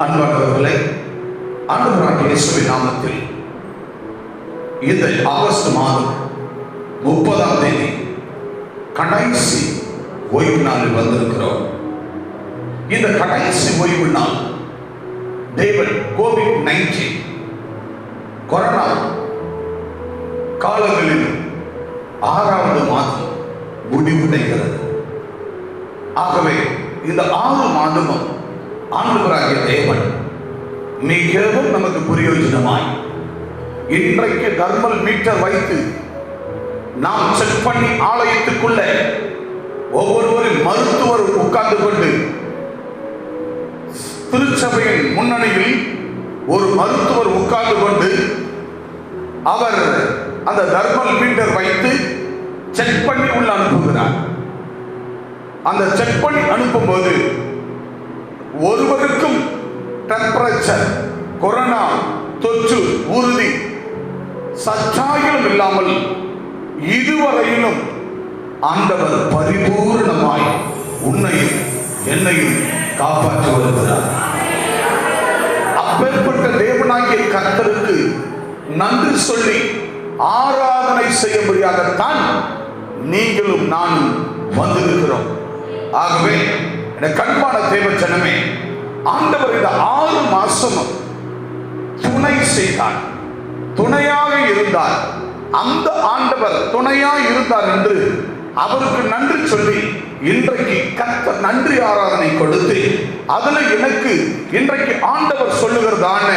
அன்பானவர்களே, ஆண்டவராகிய இயேசுவின் நாமத்தில் இந்த ஆகஸ்ட் மாதம் 30ஆம் தேதி கடைசி ஓய்வு நாளில் வந்திருக்கிறோம். இந்த கடைசி ஓய்வு நாள் தேவன் கோவிட்-19 கொரோனா காலங்களில் 6வது மாதம் முடிவடைகிறது. ஆகவே இந்த 6 மாதமும் ஆண்டவராகிய தேவன் மிகவும் நமக்கு பிரயோஜனமாய் இன்றைக்கு தர்மல் மீட்டர் வைத்து நாம் செக் பண்ணி ஆலயத்துக்குள்ள ஒவ்வொருவரும் மருத்துவர் உட்கார்ந்து கொண்டு திருச்சபையின் முன்னணியில் ஒரு மருத்துவர் உட்கார்ந்து கொண்டு அவர் அந்த தர்மல் மீட்டர் வைத்து செக் பண்ணி உள்ள அனுப்புகிறார். அந்த செக் பண்ணி அனுப்பும்போது ஒருவருக்கும் டெம்பரேச்சர் கொரோனா தொற்று உறுதி சச்சாயம் இல்லாமல் இதுவரையிலும் ஆண்டவர் பரிபூர்ணமாய் உன்னையும் என்னையும் காப்பாற்றி வருகிறார். அப்பேற்பட்ட தேவனாகிய கர்த்தருக்கு நன்றி சொல்லி ஆராதனை செய்யும்படியாகத்தான் நீங்களும் நானும் வந்திருக்கிறோம். ஆகவே கண்பான தேவ ஜனமே, ஆண்டவர் இந்த 6 மாசம் துணை செய்தார், துணையாக இருந்தார். அந்த ஆண்டவர் துணையாக இருந்தார் என்று அவருக்கு நன்றி சொல்லி இன்றைக்கு கர்த்தர் நன்றி ஆராதனை கொடுத்து அதுல எனக்கு இன்றைக்கு ஆண்டவர் சொல்லுகிறதான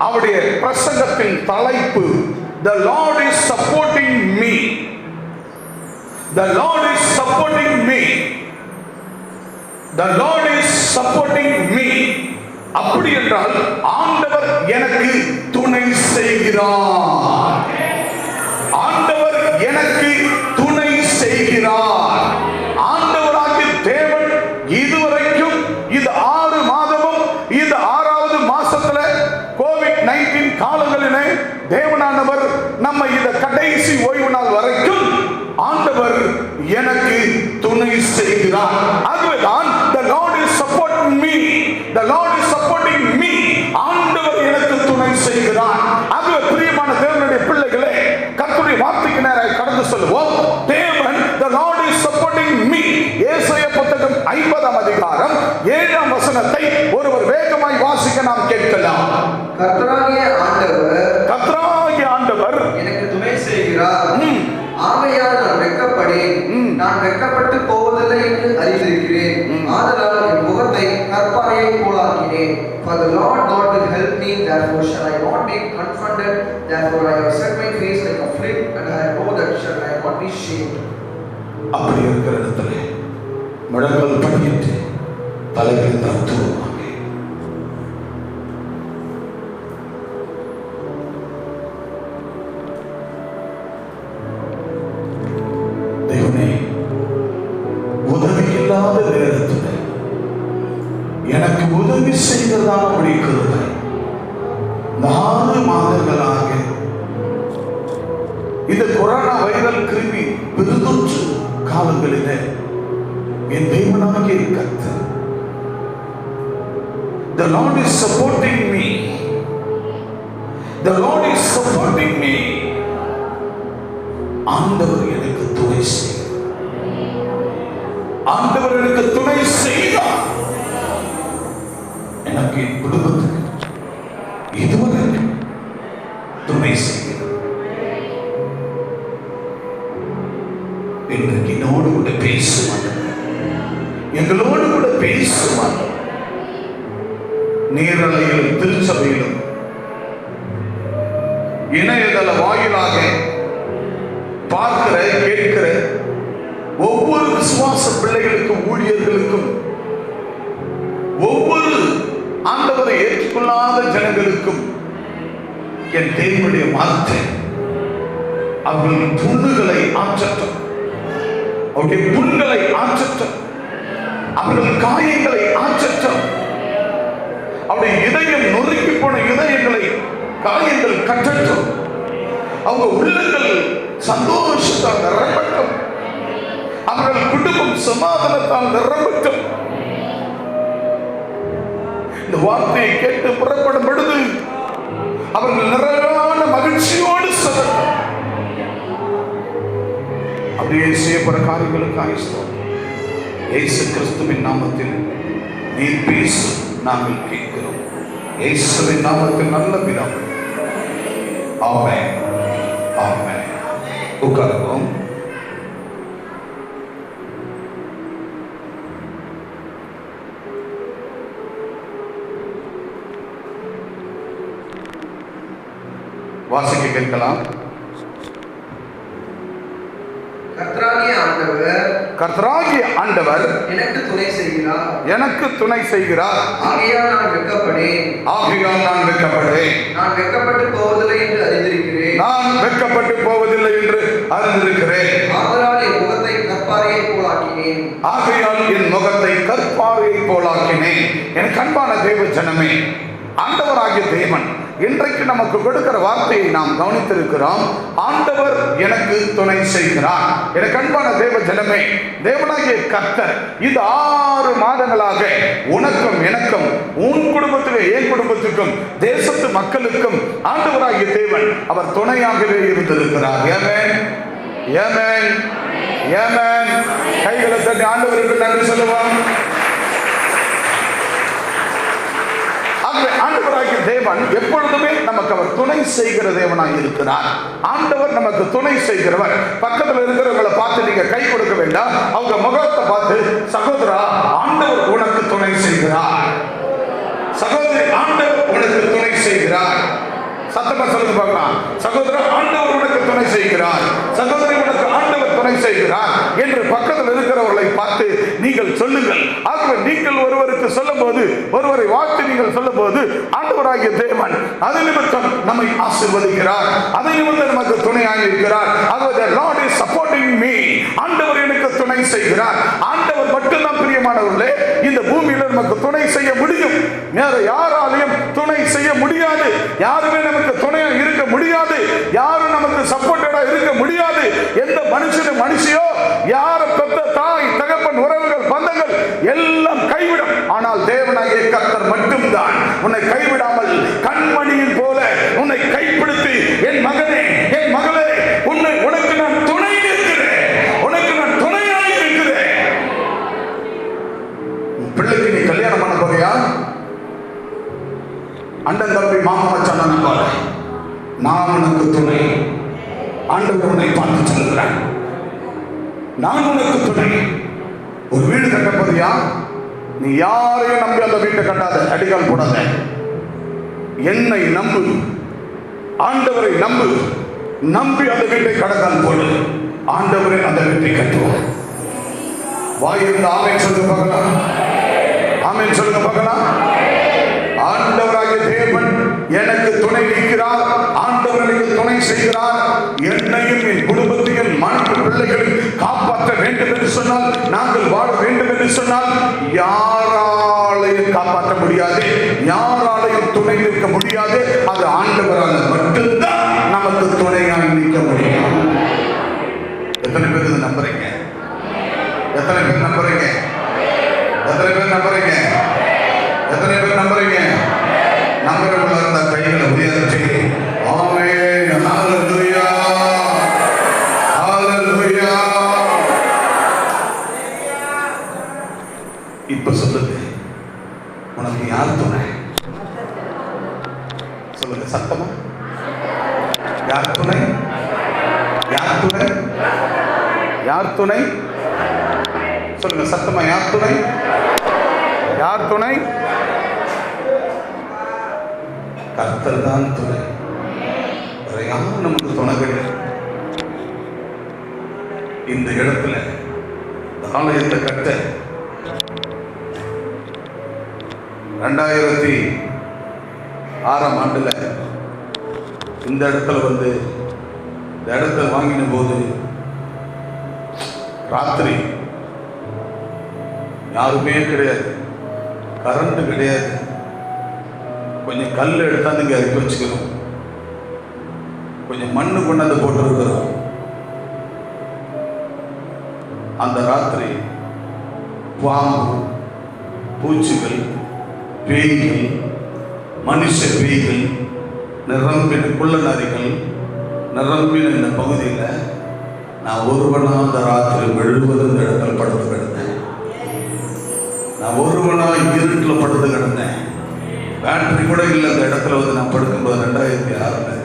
அவருடைய பிரசங்கத்தின் தலைப்பு The Lord is supporting me. The Lord is supporting me. The Lord is supporting me. அப்படி என்றால் ஆண்டவர் எனக்கு துணை செய்கிறார். ஆண்டவர் எனக்கு துணை செய்கிறார். ஆண்டவராகிய தேவன் இதுவரைக்கும் இந்த 6 மாதமும் இந்த 6வது மாசத்துல கோவிட்-19 காலங்களிலே தேவனானவர் நம்ம இந்த கடைசி ஓய்வு நாள் வரைக்கும் ஆண்டவர் எனக்கு துணை செய்கிறார். அதுதான் the Lord is supporting me. The Lord is supporting me. ஆண்டவர் எனக்கு துணை செய்கிறார். அதுவே பிரியமான தேவனுடைய பிள்ளைகளே, கர்த்தருடைய வார்த்தைக்கு நேராக கடந்து சொல்லுவோம். தேவன் the Lord is supporting me. ஏசாயா புத்தகம் 50ஆம் அதிகாரம் 7ஆம் வசனத்தை ஒருவர் வேகமாய் வாசிக்க நாம் கேட்கலாம். கர்த்தராகிய ஆண்டவர் எனக்கு துணை செய்கிறார். ஆகையால் நான் வெட்கப்படேன். நான் வெட்கப்பட்டு போவதில்லை என்று அறிந்திருக்கிறேன். ஆதலால் என் முகத்தை கற்பாறையை போலாக்கினேன். For the Lord God will help me, therefore shall I not be confronted. Therefore I have set my face like a flint, and I know that shall I not be shamed. அப்படி இருக்கிற இடத்துல முழங்கால் படியிட்டு தலைகளை தாழ்த்துவோம். உதவி இல்லாத நேரத்தில் எனக்கு உதவி செய்வதாக முடிக்கிறது. 4 மாதங்களாக இந்த கொரோனா வைரல் கிருமி பெருந்தொற்று காலங்களிலே என் தேவனாகிய கர்த்தர் The Lord is supporting me. The Lord is supporting me. ஆண்டவர் எனக்கு துணை செய்கிறார். ஆண்டவர் எனக்கு துணை செய்தார். எனக்கு என் குடும்பத்துக்கு இதுவரை துணை செய்கிறார். இன்றைக்கு என்னோடு கூட பேசுவாங்க, எங்களோடு கூட பேசுவாங்க. நேரலையிலும் திருச்சபையிலும் இணையதள வாயிலாக பார்க்கிற கேட்கிற ஒவ்வொரு விசுவாச பிள்ளைகளுக்கும் ஊழியர்களுக்கும் ஒவ்வொரு ஆண்டவரை ஏற்றுக்கொள்ளாத ஜனங்களுக்கும் என் தேவனுடைய வார்த்தை அவர்கள் புண்ணுகளை ஆற்றட்டும், அவருடைய புண்களை ஆற்றட்டும், அவர்கள் காயங்களை ஆற்றட்டும், அவருடைய இதயம் நொறுக்கி போன இதயங்களை காயங்கள் கட்டட்டும், அவங்க உள்ளங்கள் சந்தோஷத்தால் நிரம்பட்டும், அவர்கள் குடும்பம் சமாதானத்தால் நிரம்பட்டும். இந்த வார்த்தையை கேட்டு புறப்படும் பொழுது அவர்கள் நிறைவான மகிழ்ச்சியோடு செல்லட்டும். அப்படியே செய்யப்பட காரியங்களுக்காக ஸ்தோத்திரம். இயேசு கிறிஸ்துவின் நாமத்தில் நீர் பேசு, நாங்கள் கேட்கிறோம். இயேசுவின் நாமத்தில் நல்ல பிதாவே, ஆமென், ஆமென். உட்காருவோம். வாசிக்க கேட்கலாம். கர்த்தராகிய ஆண்டவர் எனக்கு துணை செய்கிறார், எனக்கு துணை செய்கிறார். ஆகையால் நான் வெட்கப்படேன், ஆகையால் நான் வெட்கப்படேன். நான் வெட்கப்பட்டு போவதில்லை என்று அறிந்திருக்கிறேன், நான் வெட்கப்பட்டு போவதில்லை என்று அறிந்திருக்கிறேன். ஆதலால் என் முகத்தை கற்பாறையை போலாக்கினேன், ஆகையால் என் முகத்தை கற்பாறையை போலாக்கினேன். எனக்கு அன்பான தேவ ஜனமே, ஆண்டவராகிய தேவன் இன்றைக்கு நமக்கு கொடுக்கிற வார்த்தையை நாம் கவனித்திருக்கிறோம். ஆண்டவர் எனக்கு துணை செய்கிறார். எனக்கு அன்பான தேவ ஜனமே, தேவனாகிய கர்த்தர் இந்த 6 மாதங்களாக உனக்கும் எனக்கும், உன் குடும்பத்துக்கும் என் குடும்பத்துக்கும், தேசத்து மக்களுக்கும் ஆண்டவராகிய தேவன் அவர் துணையாகவே இருந்திருக்கிறார். ஆமென், ஆமென், ஆமென். கைகளை தட்டி ஆண்டவருக்கு நன்றி சொல்லுவோம். ஆண்டவராகிய தேவன் எப்பொழுதுமே நமக்கு அவர் துணை செய்கிற தேவனாக இருக்கிறார். ஆண்டவர் நமக்கு துணை செய்கிறவர். பக்கத்தில் இருக்கிறவங்களை பார்த்து நீங்க கை கொடுக்க வேண்டாம், அவங்க முகத்தை பார்த்து, சகோதரா ஆண்டவர் உனக்கு துணை செய்கிறார், சகோதரி ஆண்டவர் உனக்கு துணை செய்கிறார். சத்தமா சொல்லுங்க பார்க்கலாம். சகோதரா ஆண்டவர் உனக்கு துணை செய்கிறார், சகோதரி உனக்கு ஆண்டவர் துணை செய்கிறார் என்று பக்கத்தில் இருக்கிறவர்களை பார்த்து நீங்கள் சொல்லுங்கள். ஆகவே நீங்கள் ஒருவருக்கு சொல்லும் போது, ஒருவரை வாழ்த்து நீங்கள் சொல்லும் போது, ஆண்டவராகிய தேவன் அது நிமித்தம் நம்மை ஆசீர்வதிக்கிறார், அதை நிமித்தம் நமக்கு துணையாக இருக்கிறார். ஆகவே the Lord is supporting me. ஆண்டவர் எனக்கு துணை செய்கிறார். ஆண்டவர் மட்டும்தான் பிரியமானவர்களே இந்த பூமியில நமக்கு துணை செய்ய முடியும். வேற யாராலையும் துணை செய்ய முடியாது. யாருமே நமக்கு துணையா இருக்க முடியாது. யாரும் நமக்கு சப்போர்ட்டடா இருக்க முடியாது. எந்த மனுஷனும் மனுஷியோ, யார பெற்ற தாய் தகப்பன் உறவுகள் பந்தங்கள் எல்லாம் கைவிடும். ஆனால் தேவனாகிய கர்த்தர் மட்டும்தான் உன்னை கைவிடாமல் கண்மணியின் போல உன்னை கைப்பிடித்து, என் மகனே என் மகளே, உனக்கு நான் துணை இருக்கிறேன், உனக்கு நான் துணையாக இருக்கிறேன். பிள்ளைக்கு நீ கல்யாணம் பண்ண போறியா? அண்ணன் தம்பி மாமா மச்சான் போல நான் உனக்கு துணை. ஆண்டவர் உன்னை பார்த்து சொல்லுகிறேன், நான் உனக்கு துணை. ஒரு வீடு கட்ட போறியா? நீ யாரையும் நம்பி அந்த வீட்டை கட்டாத, அடிகால் போடாத. என்னை நம்பு, ஆண்டவரை நம்பு. நம்பி அந்த வீட்டை கடக்கால் போடு. ஆண்டவரை அந்த வீட்டை கட்டுவார். வாயிருந்து ஆமென் சொல்லுங்க பார்க்கலாம். ஆமென் சொல்லுங்க பார்க்கலாம். ஆண்டவராகிய தேவன் எனக்கு துணை நிற்கிறார். ஆண்டவர் எனக்கு துணை செய்கிறார். என்னையும் என் குடும்பத்தையும் மனைவி பிள்ளைகளையும் காப்பாற்ற வேண்டும் என்று சொன்னால், நாங்கள் வாழ வேண்டும் என்று சொன்னால், யாராலையும் காப்பாற்ற முடியாது, யாராலையும் துணை நிற்க முடியாது. அது ஆண்டவரால் மட்டும்தான் நமக்கு துணையாக நிற்க முடியும். எத்தனை பேர் இதை நம்புறீங்க? எத்தனை பேர் நம்புறீங்க? எத்தனை பேர் நம்புறீங்க? எத்தனை பேர் நம்புறீங்க? நம்புறவங்களா இருந்தா கைகளை உயர்த்தி ஆமென், ஹalleluya, ஹalleluya. இப்ப சொல்லுங்க, உனக்கு யார் துணை? சொல்லுங்க சத்தமா. யார் துணை? யார் துணை? யார் துணை? சொல்லுங்க சத்தமா. யார் துணை? யார் துணை? கர்த்தர் தான் துணை. வேற யாரும் நமக்கு துணை கிடையாது. இந்த இடத்துல ஆலயத்தை கட்ட 2006ஆம் ஆண்டுல இந்த இடத்துல வந்து இந்த இடத்த வாங்கின போது ராத்திரி யாருமே கிடையாது, கரண்ட் கிடையாது. கொஞ்சம் கல் எடுத்தாந்து இங்கே இறக்கி வச்சுக்கிறோம், கொஞ்சம் மண்ணு கொண்டாந்து போட்டிருக்கிறோம். அந்த ராத்திரி பாம்பு பூச்சிகள் பேய்கள், மனுஷ பேய்கள் நிரம்பின குள்ள நரிகள் நிரம்பின இந்த பகுதியில் நான் ஒருவனா அந்த ராத்திரி முழுவதும் இந்த இடத்துல படுத்து கிடந்தேன். நான் ஒருவனா இருட்டில் படுத்து கிடந்தேன். பேட்டரி கூட இல்லை அந்த இடத்துல வந்து நான் படுக்கும்போது 2006.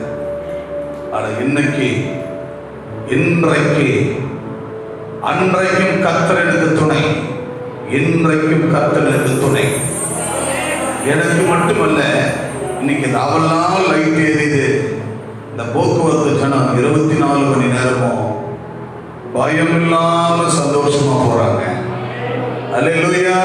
ஆனால் இன்றைக்கு அன்றைக்கும் கர்த்தர் எனக்கு துணை, இன்றைக்கும் கர்த்தர் எனக்கு துணை. எனக்கு மட்டுமல்ல, இன்னைக்கு அவெல்லாம் லைட் எரியுது. இந்த போக்குவரத்து ஜனம் 24 மணி நேரமும் பயம் இல்லாம சந்தோஷமா போறாங்க. அல்லேலூயா.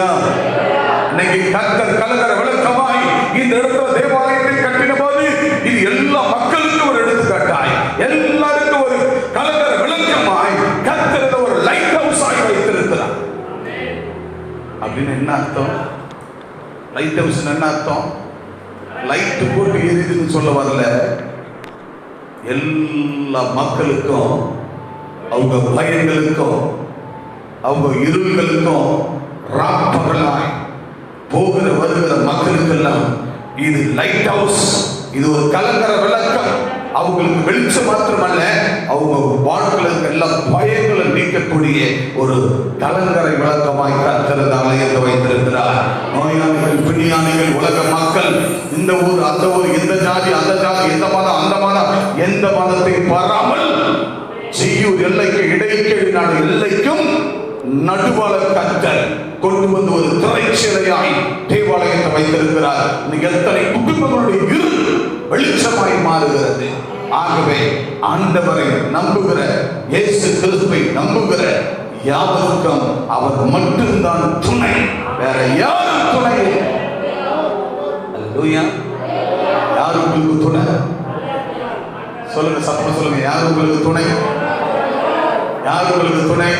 இன்னைக்கு கர்த்தர் கலங்கர விளக்கமாய் இந்த இடத்துல தேவாலயத்தை கட்டின போது இது எல்லா மக்களுக்கும் ஒரு எடுத்துக்காட்டாய், எல்லாருக்கும் ஒரு கலங்கர விளக்கமாய் கர்த்தர் ஒரு லைட் ஹவுஸ் ஆகி வைத்திருக்கிறார். அப்படின்னு என்ன அர்த்தம்? லைட் ஹவுஸ் என்ன அர்த்தம்? லைட் போட்டு எரியுதுன்னு சொல்ல வரல. எல்லா மக்களுக்கும், அவங்க பயங்களுக்கும், அவங்க இருள்களுக்கும் ராப்பகலாய் போகிற வருகிற மக்களுக்கெல்லாம் இது லைட் ஹவுஸ். இது ஒரு கலங்கர விளக்கம். அவங்களுக்கு வெளிச்சம் மாத்திரமல்ல, அவங்க வாழ்க்கையில் எல்லா பயங்களை நீக்கக்கூடிய ஒரு கலங்கரை விளக்கமாய் கர்த்தர் ஆலயத்தை வைத்திருக்கிறார். நோயாளிகள், பிணியாளிகள், உலக மக்கள், இந்த ஊர் அந்த ஊர், இந்த ஜாதி அந்த ஜாதி, இந்த மதம் அந்த மதம், எந்த மதத்தை பாராமல் செய்யூர் எல்லைக்கு இடைக்கேடு நாடு எல்லைக்கும் நடுவாள கர்த்தர் கொண்டு வந்து ஒரு திரைச்சிலையாய் தேவாலயத்தை வைத்திருக்கிறார். எத்தனை குடும்பங்களுடைய இருள் வெளிச்சமாய் மாறுகிறது. ஆகவே ஆண்டவரை நம்புகிற, இயேசு கிறிஸ்துவை நம்புகிற யாவருக்கும் அவர் மட்டும்தான் துணை, வேற யாரும் துணை. அல்லேலூயா. யார் உங்களுக்கு துணை? சொல்லுங்க, சத்தமா சொல்லுங்க. யார் உங்களுக்கு துணை? யார் உங்களுக்கு துணை?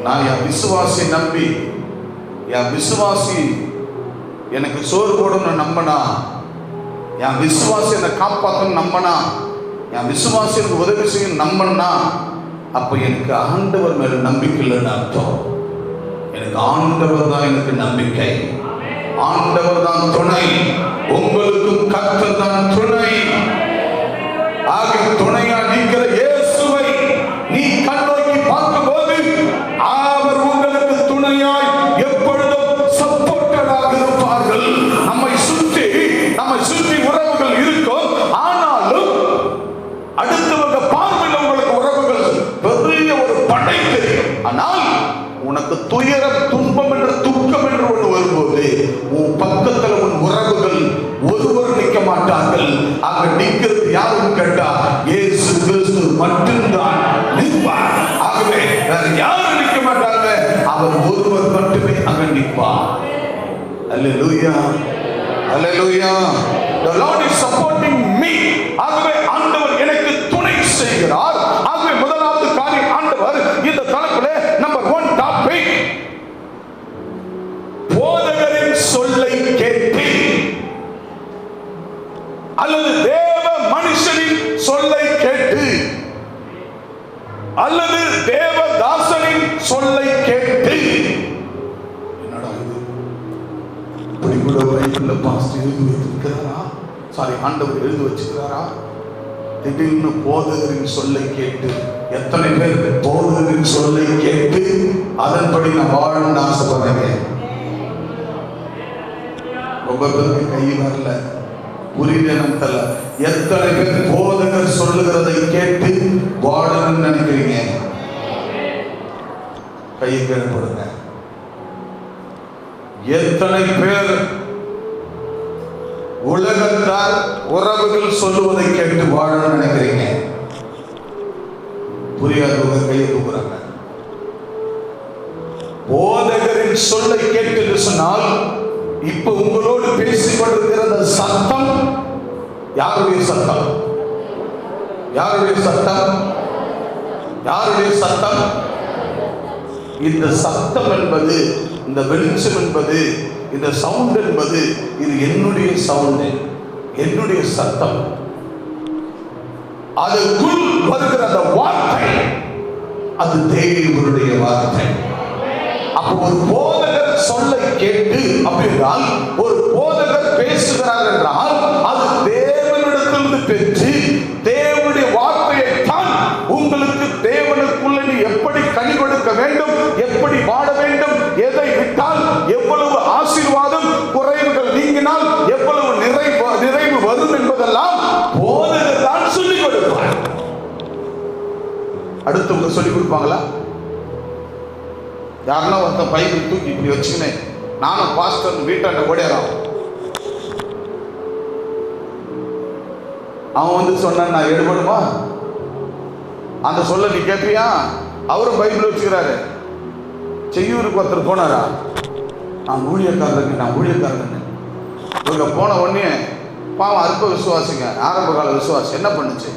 நான் என் விசுவாசி நம்பி, என் விசுவாசி எனக்கு சோறு போடணும்னு நம்பினா, என் விசுவாசி என்னை காப்பாற்றணும் நம்பினா, என் விசுவாசி எனக்கு உதவி செய்யணும் நம்பினா, அப்போ எனக்கு ஆண்டவர் மேல நம்பிக்கை இல்லைன்னு அர்த்தம். எனக்கு ஆண்டவர் தான் எனக்கு நம்பிக்கை, ஆண்டவர் தான் துணை. உங்களுக்கும் கர்த்தர் தான் துணை. ஆக துணையா நிற்கிற இயேசுவை நீ கண்ணோக்கி பார்க்கும்போது அவர் உங்களுக்கு துணையாய் எப்பொழுதும் சப்போர்ட்டடாக இருப்பார்கள். நம்மை சுற்றி உறவுகள் இருக்கும். ஆனாலும் அடுத்தவங்க பார்வையில் உங்களுக்கு உறவுகள் பெரிய ஒரு படை தெரியும். ஆனால் உனக்கு துயரம், துன்பம் என்ற துக்கம் என்று ஒன்று வரும்போது உன் பக்கத்தில் உன் உறவுகள் ஒருவர் நிற்க மாட்டார்கள். அங்க நிற்கிறது யாரும் கேட்டா இயேசு கிறிஸ்து மட்டும்தான் நிற்பார். ஆகவே வேற யாரும் நிற்க மாட்டாங்க, அவர் ஒருவர் மட்டுமே அங்க நிற்பார். அல்லேலூயா, அல்லேலூயா. The Lord is supporting me. ஆகவே ஆண்டவர் எனக்கு துணை செய்கிறார். ஆகவே முதலாவது காரியம், ஆண்டவர் இந்த தலைப்பிலே நம்பர் 1 டாபிக், போதகரின் சொல்லை கேட்டு அல்லது தேவ மனுஷனின் சொல்லை கேட்டு அல்லது தேவதாசனின் சொல்லை கேட்டு. என்னடா இது, இப்படி கூட பைபிள்ல பாஸ்டர் எழுதி வைத்திருக்கிறாரா? சாரி, ஆண்டவர் எழுதி வச்சிருக்கிறாரா? திடீர்னு போதகரின் சொல்லை கேட்டு, எத்தனை பேர் போதகரின் சொல்லை கேட்டு அதன்படி நான் வாழணும்னு ஆசைப்படுறேங்க? ரொம்ப பேருக்கு கை வரல, புரியலன்னு தெரியல. எத்தனை பேர் போதகர் சொல்லுகிறதை கேட்டு வாழணும்னு நினைக்கிறீங்க? கையை கேட்படுங்க. எத்தனை பேர் உலகத்தார் உறவுகள் சொல்லுவதை கேட்டு வாழணும்னு நினைக்கிறீங்க? புரியாதவங்க கையை தூக்குறாங்க. போதகரின் சொல்லை கேட்டு சொன்னால், இப்ப உங்களோடு பேசிக் கொண்டிருக்கிற சத்தம் யாருடைய சத்தம்? யாருடைய சத்தம்? யாருடைய சத்தம்? இந்த சத்தம் என்பது, இந்த வெளிச்சம் என்பது, இந்த சவுண்ட் என்பது, இது என்னுடைய சவுண்ட், என்னுடைய சத்தம். அதுக்குள் வருகிற அந்த வார்த்தை, அது தேவனுடைய வார்த்தை. அப்போ ஒரு போதகர் சொல்லை கேட்டு அப்படின்றால் ஒரு போதகர் பேசுகிறார் என்றால் அது தேவனிடத்திலிருந்து பெற்று தேவனுடைய வார்த்தையை தான் உங்களுக்கு தேவனுக்குள்ள நீ எப்படி கனி கொடுக்க வேண்டும், எப்படி வாழ வேண்டும், எதை விட்டால் எவ்வளவு ஆசீர்வாதம், குறைவுகள் நீங்கினால் எவ்வளவு நிறைவு வரும் என்பதெல்லாம் போதகர் தான் சொல்லிக் கொடுப்பார். அடுத்தவங்க சொல்லிக் கொடுப்பாங்களா? யாருன்னா ஒருத்தன் பைபிள் தூக்கி இப்படி வச்சுக்கினேன் நானும் பாஸ்டர் வீட்டாண்ட ஓடிறான், அவன் வந்து சொன்னான் நான் எடுபடுமா? அந்த சொல்ல நீ கேட்பியா? அவரும் பைபிள் வச்சுக்கிறாரு. செய்யூருக்கு ஒருத்தர் போனாரா, நான் ஊழியக்காரங்க இவங்க போன உடனே பாவம் அற்ப விசுவாசிங்க, ஆரம்ப கால விசுவாசி என்ன பண்ணுச்சு,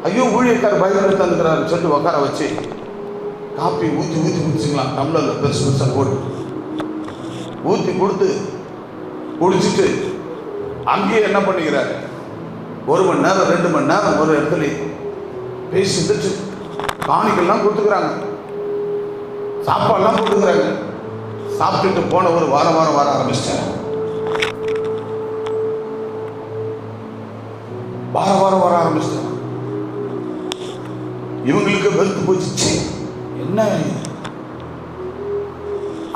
ஐயோ ஊழியக்கார பைபிள் தந்துக்கிறாரு சொல்லிட்டு உட்கார வச்சு காப்பி ஊற்றி குடிச்சுக்கலாம், டம்ளர்ல பெருசு பெருசாக போட்டு ஊற்றி கொடுத்து குடிச்சிட்டு அங்கேயே என்ன பண்ணிக்கிறாரு, 1 மணி நேரம் 2 மணி நேரம் ஒரு இடத்துல பேசிட்டு காணிக்கெல்லாம் கொடுத்துக்கிறாங்க, சாப்பாடுலாம் கொடுத்துக்கிறாங்க. சாப்பிட்டுட்டு போன ஒரு வாரம் வர ஆரம்பிச்சிட்டாங்க. வாரம் வர ஆரம்பிச்சிட்டாங்க. இவங்களுக்கு வெறுத்து போச்சு. என்ன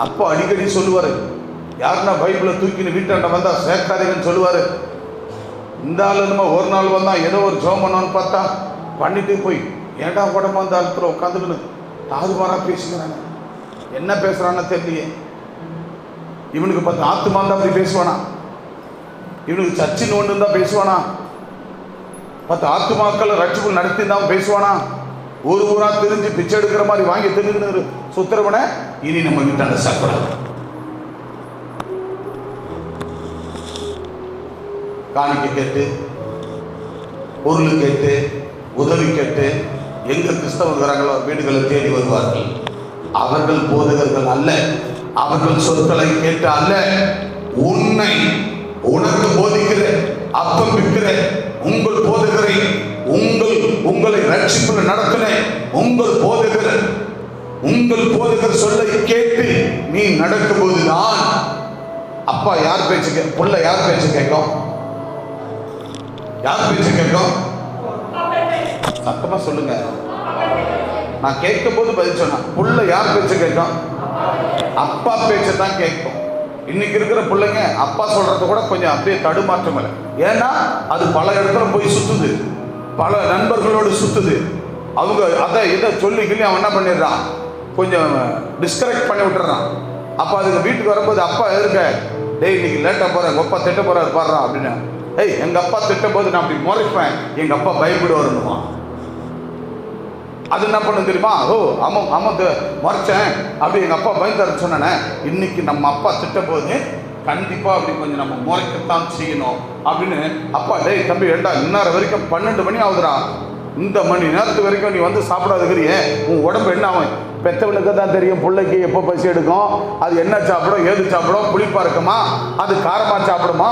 அப்பா அடிக்கடி சொல்லுவாரு, யாருன்னா பைபிளை தூக்கின்னு வீட்டாண்ட வந்தா சேர்க்காதீங்கன்னு சொல்லுவாரு. இந்த ஆள் நம்ம ஒரு நாள் வந்தா ஏதோ ஒரு ஜோம் பண்ணோன்னு பார்த்தா பண்ணிட்டு போய் ஏண்டா உடம்பு அந்த ஆளுத்துல உட்காந்துக்கணும் தாறுமாறா பேசுகிறாங்க. என்ன பேசுறான்னு தெரியலையே. இவனுக்கு 10 ஆத்துமா தான் அப்படி பேசுவானா? இவனுக்கு சர்ச்சின்னு ஒன்று தான் பேசுவானா? 10 ஆத்துமாக்கள் ரட்சிப்பு நடத்தி தான் பேசுவானா? ஒரு ஊரா தெரிஞ்சு பிச்சை எடுக்கிற மாதிரி வாங்கி தெரிஞ்சு சுத்திரவன இனி நம்ம வீட்டாண்ட சாப்பிடாது. காணிக்க கேட்டு, பொருள் கேட்டு, உதவி கேட்டு எங்க கிறிஸ்தவர்களோ வீடுகளை தேடி வருவார்கள். அவர்கள் போதகர்கள் அல்ல, அவர்கள் சொற்களை கேட்டு அல்ல, உனக்கு போதிக்கிற அப்பம் விற்கிற உங்கள் போதகரை, உங்களை ரட்சிப்பில் நடத்தின உங்கள் போதகர் சொல்லை கேட்டு நீ நடக்கும் போதுதான் அப்பா யார் பேச்சு புள்ள யார் பேச்சு கேட்கும்? யார் பேச்சு கேட்கும்? சத்தமா சொல்லுங்க. நான் கேட்கும் போது பதில் சொன்னா புள்ள யார் பேச்சு கேட்கும்? அப்பா பேச்சு தான் கேட்கும். இன்னைக்கு இருக்கிற பிள்ளைங்க அப்பா சொல்றது கூட கொஞ்சம் அப்படியே தடுமாற்றம் இல்லை. ஏன்னா அது பல இடத்துல போய் சுத்துது, பல நண்பர்களோடு சுத்துது. அவங்க அதை இதை சொல்லி அவன் என்ன பண்ணிடுறான், கொஞ்சம் டிஸ்கரெக்ட் பண்ணி விட்டுறான். அப்போ அதுக்கு வீட்டுக்கு வரும்போது அப்பா இருக்க, டேய் இன்னைக்கு லேட்டாக போகிறேன், எங்கள் அப்பா திட்ட போகிறாரு பாடுறான் அப்படின்னு. ஏய் எங்கள் அப்பா திட்டும் போது நான் அப்படி முறைப்பேன், எங்கள் அப்பா பயப்படு வரணுமா? அது என்ன பண்ண தெரியுமா? ஓ ஆமாம் முறைச்சேன் அப்படி எங்கள் அப்பா பயந்தாரு சொன்னேனே. இன்னைக்கு நம்ம அப்பா திட்டம் போது கண்டிப்பாக அப்படி கொஞ்சம் நம்ம முறைக்கத்தான் செய்யணும் அப்படின்னு. அப்பா டேய் தம்பி ஏண்டா இந்நேரம் வரைக்கும் 12 மணி ஆகுதுடா, இந்த மணி நேரத்து வரைக்கும் நீ வந்து சாப்பிடாதுக்கிறிய, உன் உடம்பு என்ன ஆகும்? பெற்றவனுக்கு தான் தெரியும் பிள்ளைக்கு எப்போ பசி எடுக்கும், அது என்ன சாப்பிடும், ஏது சாப்பிடும், புளிப்பா இருக்குமா, அது காரமாக சாப்பிடுமா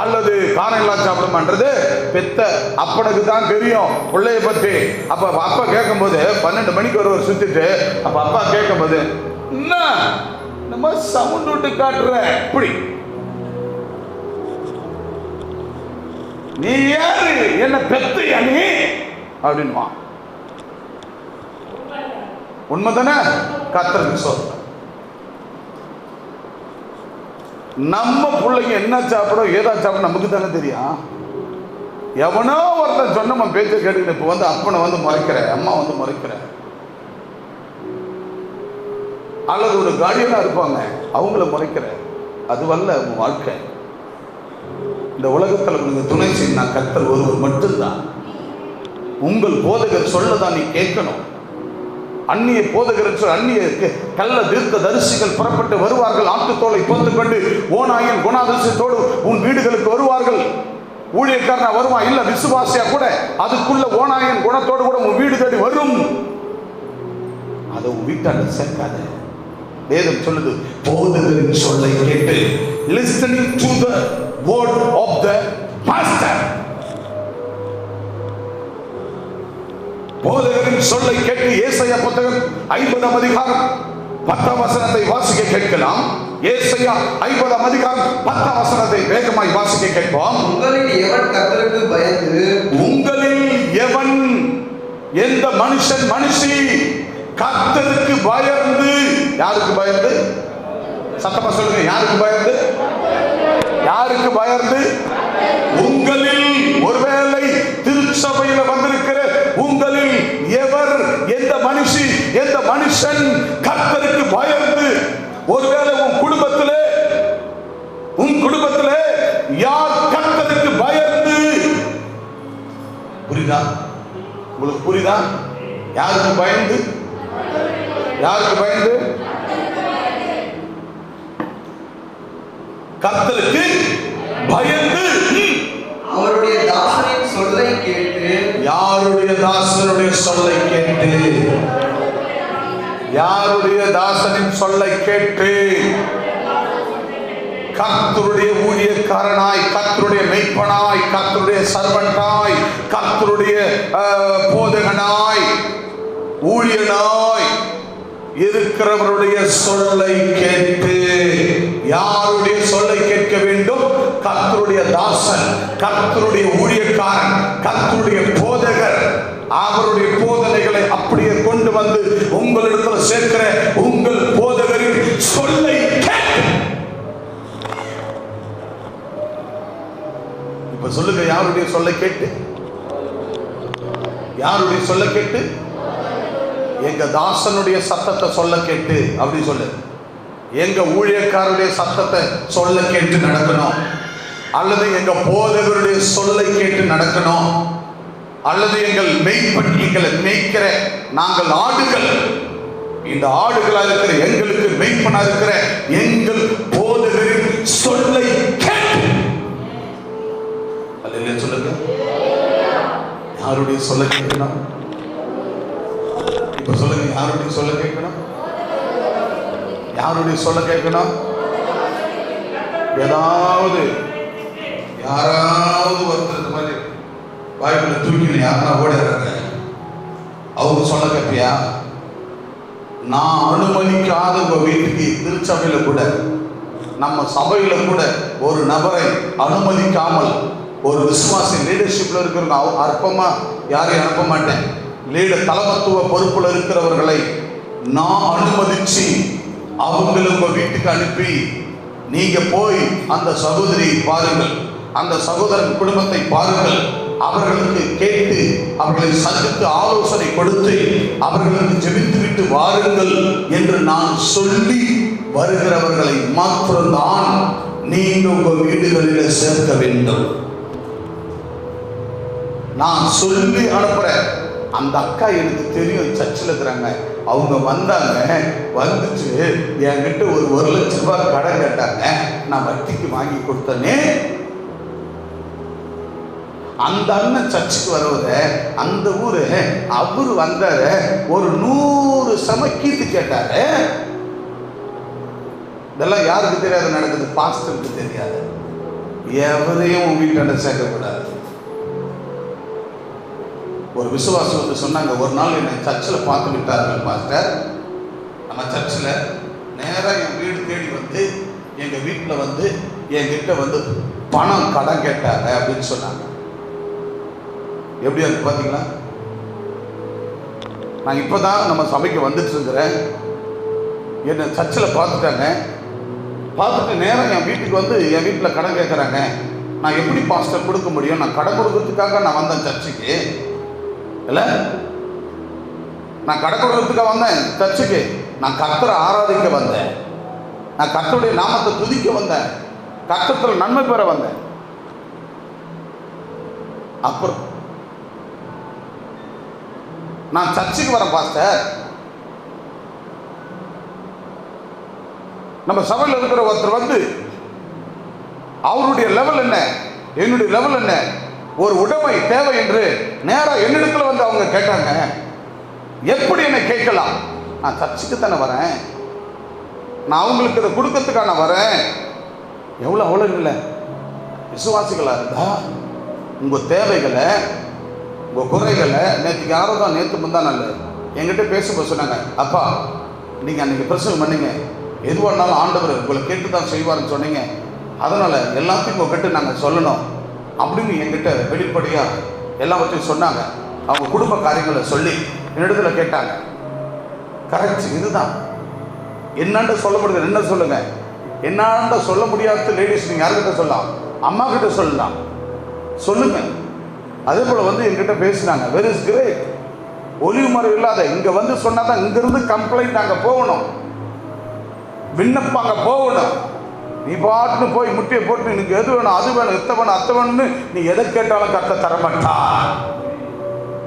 அல்லது காரம் எல்லாம் சாப்பிடுமான்றது பெத்த அப்பனுக்கு தான் தெரியும் பிள்ளைய பற்றி. அப்போ அப்பா கேட்கும்போது 12 மணிக்கு ஒருவர் சுற்றிட்டு அப்போ அப்பா கேட்கும்போது என்ன நம்ம சவுண்ட் விட்டு காட்டுற, இப்படி நீ யாரு என்ன பெத்தையா நீ அப்படின்வா. உண்மைதானே? கர்த்தருக்கு ஸ்தோத்திரம். நம்ம பிள்ளைங்க என்ன சாப்பிடும் ஏதா சாப்பிடும் நமக்கு தானே தெரியும். எவனோ ஒருத்தன் சொன்ன நம்ம பேச்ச கேட்டுக்கிட்டு இப்போ வந்து அப்பனை வந்து முறைக்கிற, அம்மா வந்து முறைக்கிற, அல்லது ஒரு கார்டியனா இருப்பாங்க அவங்கள முறைக்கிற, அதுவல்ல உன் வாழ்க்கை. இந்த உலகத்தில் உங்களுக்கு துணை செய்ய கர்த்தர் ஒருவர் மட்டும்தான். உங்கள் போதகர் சொல்லதான் நீ கேட்கணும். அந்நிய போதகர் அந்நிய கள்ள தீர்க்க தரிசிகள் புறப்பட்டு வருவார்கள், ஆட்டுத்தோலை போத்துக் கொண்டு ஓநாயின் குணாதிசயத்தோடு உன் வீடுகளுக்கு வருவார்கள். ஊழியக்காரனா வருவான், இல்ல விசுவாசியா கூட அதுக்குள்ள ஓநாயின் குணத்தோடு கூட உன் வீடு தேடி வரும். அதை உன் வீட்டாண்ட சேர்க்காத. வேதம் சொல்லுது, போதகரின் சொல்லை கேட்டு listening to the word of the pastor. போதகரின் சொல்லை கேட்டு ஏசாயா புத்தகம் 50ஆம் அதிகாரம் 10ஆம் வசனத்தை வாசிக்க கேட்கலாம். ஏசாயா 50ஆம் அதிகாரம் 10ஆம் வசனத்தை வேகமாய் வாசிக்க கேட்போம். உங்களில் எவன் கர்த்தருக்கு பயந்து, உங்களில் எவன், எந்த மனுஷன் மனுஷி கர்த்தருக்கு பயந்து, யாருக்கு பயந்து? சத்தமா சொல்லுங்க, யாருக்கு பயந்து? யாருக்கு பயந்து? உங்களில், ஒருவேளை திருச்சபையில் வந்திருக்கிற உங்களில் எவர், எந்த மனுஷி, எந்த மனுஷன் கர்த்தருக்கு பயந்து, ஒருவேளை உன் குடும்பத்திலே யார் கர்த்தருக்கு பயந்து, புரியுதா? உங்களுக்கு புரியுதா? யாருக்கு பயந்து? யாருக்கு பயந்து? கர்த்தருக்கு பயந்து அவருடைய தாசனின் சொல்லை கேட்டு, யாருடைய தாசனுடைய சொல்லை கேட்டு, யாருடைய தாசனின் சொல்லை கேட்டு, கர்த்தருடைய ஊழியக்காரனாய், கர்த்தருடைய மெய்ப்பனாய், கர்த்தருடைய சர்வன்டாய், கர்த்தருடைய போதகனாய், ஊழியனாய் இருக்கிறவருடைய சொல்லை கேட்டு. யாருடைய சொல்லை கேட்க வேண்டும்? கர்த்தருடைய தாசன், கர்த்தருடைய ஊழியக்காரன், கர்த்தருடைய போதகர். அவருடைய போதனைகளை அப்படியே கொண்டு வந்து உங்களிடத்தில் சேர்க்கிற உங்கள் போதகரின் சொல்லை கேட்டு. இப்ப சொல்லுங்க, யாருடைய சொல்லை கேட்டு? யாருடைய சொல்லை கேட்டு? எங்க தாசனுடைய சத்தத்தை சொல்ல கேட்டு. அப்படி சொல்லு. எங்க ஊழியக்காரருடைய சத்தத்தை சொல்ல கேட்டு நடக்கணும், அல்லது எங்க போதகருடைய சொல்லை கேட்டு நடக்கணும், அல்லது எங்களை மேய்க்கிற நாங்கள் ஆடுகள், இந்த ஆடுகளா இருக்கிற எங்களுக்கு மெய்ப்பனா இருக்கிற எங்கள் போதகரின் சொல்லை கேட்டு. அல்ல சொல்லுங்க, யாருடைய சொல்ல கேட்கணும்? இப்ப சொல்லுங்க, யாருடைய சொல்ல கேட்கணும்? யாருடைய சொல்ல கேட்கணும்? ஏதாவது யாராவது ஒருத்தர் மாதிரி வாய்ப்புல தூக்கி யாரா ஓடுறாங்க, அவங்க சொல்ல கேட்பியா? நான் அனுமதிக்காத உங்க வீட்டுக்கு திருச்சபையில கூட, நம்ம சபையில கூட ஒரு நபரை அனுமதிக்காமல், ஒரு விசுவாசி லீடர்ஷிப்ல இருக்கிறவங்க அற்பமா யாரையும் அனுப்ப மாட்டேன். லீடர் தலைமத்துவ பொறுப்புல இருக்கிறவர்களை நான் அனுமதிச்சு அவங்களை உங்க வீட்டுக்கு அனுப்பி, நீங்க போய் அந்த சகோதரி பாருங்கள், அந்த சகோதரன் குடும்பத்தை பாருங்கள், அவர்களுக்கு கேட்டு அவர்களை சந்தித்து ஆலோசனை கொடுத்து அவர்களுக்கு ஜெபித்து விட்டு வாருங்கள் என்று நான் சொல்லி வருகிறவர்களை மாத்திரம்தான் நீங்க உங்க வீடுகளில் சேர்க்க வேண்டும். நான் சொல்லி அனுப்புறேன். அந்த அக்கா எனக்கு தெரியும், சர்ச்சில் இருக்கிறாங்க, அவங்க வந்தாங்க, வந்துட்டு என்கிட்ட ஒரு 1 லட்சம் ரூபாய் கடன் கேட்டாங்க, நான் வட்டிக்கு வாங்கி கொடுத்தனே. அந்த அண்ணன் சர்ச்சுக்கு வருவத, அந்த ஊரு அவரு வந்தார, ஒரு 100 சமக்கீத்து கேட்டாரு. இதெல்லாம் யாருக்கு தெரியாது நடக்குது? பாஸ்டருக்கு தெரியாது. எவரையும் வீட்டாண்ட சேர்க்கக்கூடாது. ஒரு விசுவாசி வந்து சொன்னாங்க, ஒரு நாள் என்னை சர்ச்சில் பார்த்து விட்டார்கள் பாஸ்டர். நம்ம சர்ச்சில் நேராக என் வீடு தேடி வந்து எங்கள் வீட்டில் வந்து என்கிட்ட வந்து பணம் கடன் கேட்டாங்க அப்படின்னு சொன்னாங்க. எப்படி இருக்கு பார்த்தீங்களா? நான் இப்போ தான் நம்ம சபைக்கு வந்துட்டு இருக்கிறேன். என்னை சர்ச்சில் பார்த்துட்டாங்க, பார்த்துட்டு நேராக என் வீட்டுக்கு வந்து என் வீட்டில் கடன் கேட்குறாங்க. நான் எப்படி பாஸ்டர் கொடுக்க முடியும்? நான் கடன் கொடுக்கறதுக்காக நான் வந்தேன் சர்ச்சுக்கு இல்லை, நான் கடன் கொடுக்கறதுக்காக வந்தேன் சர்ச்சுக்கு. நான் கர்த்தரை ஆராதிக்க வந்தேன், நான் கர்த்தருடைய நாமத்தை துதிக்க வந்தேன், கர்த்தத்தில் நன்மை பெற வந்தேன். அப்புறம் நான் சர்ச்சுக்கு வரேன் பாஸ்டர். நம்ம சபையில் இருக்கிற ஒருத்தர் வந்து அவருடைய லெவல் என்ன, என்னுடைய லெவல் என்ன, ஒரு உடைமை தேவை என்று நேராக என்னிடத்துல வந்து அவங்க கேட்டாங்க. எப்படி என்ன கேட்கலாம்? நான் சர்ச்சுக்கு தானே வரேன், நான் அவங்களுக்கு இதை கொடுக்கறதுக்கான வரேன். அவ்வளோ இல்லை. விசுவாசிகளாக இருந்தா உங்கள் தேவைகளை, உங்கள் குறைகளை, நேற்றுக்கு யாரோ தான் நேற்று முந்தா நல்ல என்கிட்ட பேசும்போது சொன்னாங்க, அப்பா நீங்கள் அன்றைக்கி பிரசங்கம் பண்ணீங்க, எதுவானாலும் ஆண்டவர் உங்களை கேட்டு தான் செய்வார்னு சொன்னீங்க, அதனால் எல்லாத்தையும் உங்கள்கிட்ட நாங்கள் சொல்லணும் அப்படின்னு என்கிட்ட வெளிப்படையாக எல்லாவற்றையும் சொன்னாங்க. அவங்க குடும்ப காரியங்களை சொல்லி என்னிடத்துல கேட்டாங்க. கரெக்ட், இதுதான் என்னாண்ட சொல்ல முடியாது. என்ன சொல்லுங்க, என்னாண்ட சொல்ல முடியாத லேடிஸ் நீங்கள் யார்கிட்ட சொல்லலாம்? அம்மா கிட்ட சொல்லலாம், சொல்லுங்க. அதே போல் வந்து என்கிட்ட பேசினாங்க. Very is great. ஒளிவு மறைவு இல்லாத இங்கே வந்து சொன்னால் தான் இங்கேருந்து கம்ப்ளைண்ட் அங்கே போகணும், விண்ணப்பம் அங்கே போகணும். நீ பாட்டுன்னு போய் முட்டியை போட்டு எனக்கு எது வேணும், அது வேணும், எத்த வேணும், அத்தை வேணும்னு நீ எதை கேட்டாலும் கர்த்தர் தரமாட்டா.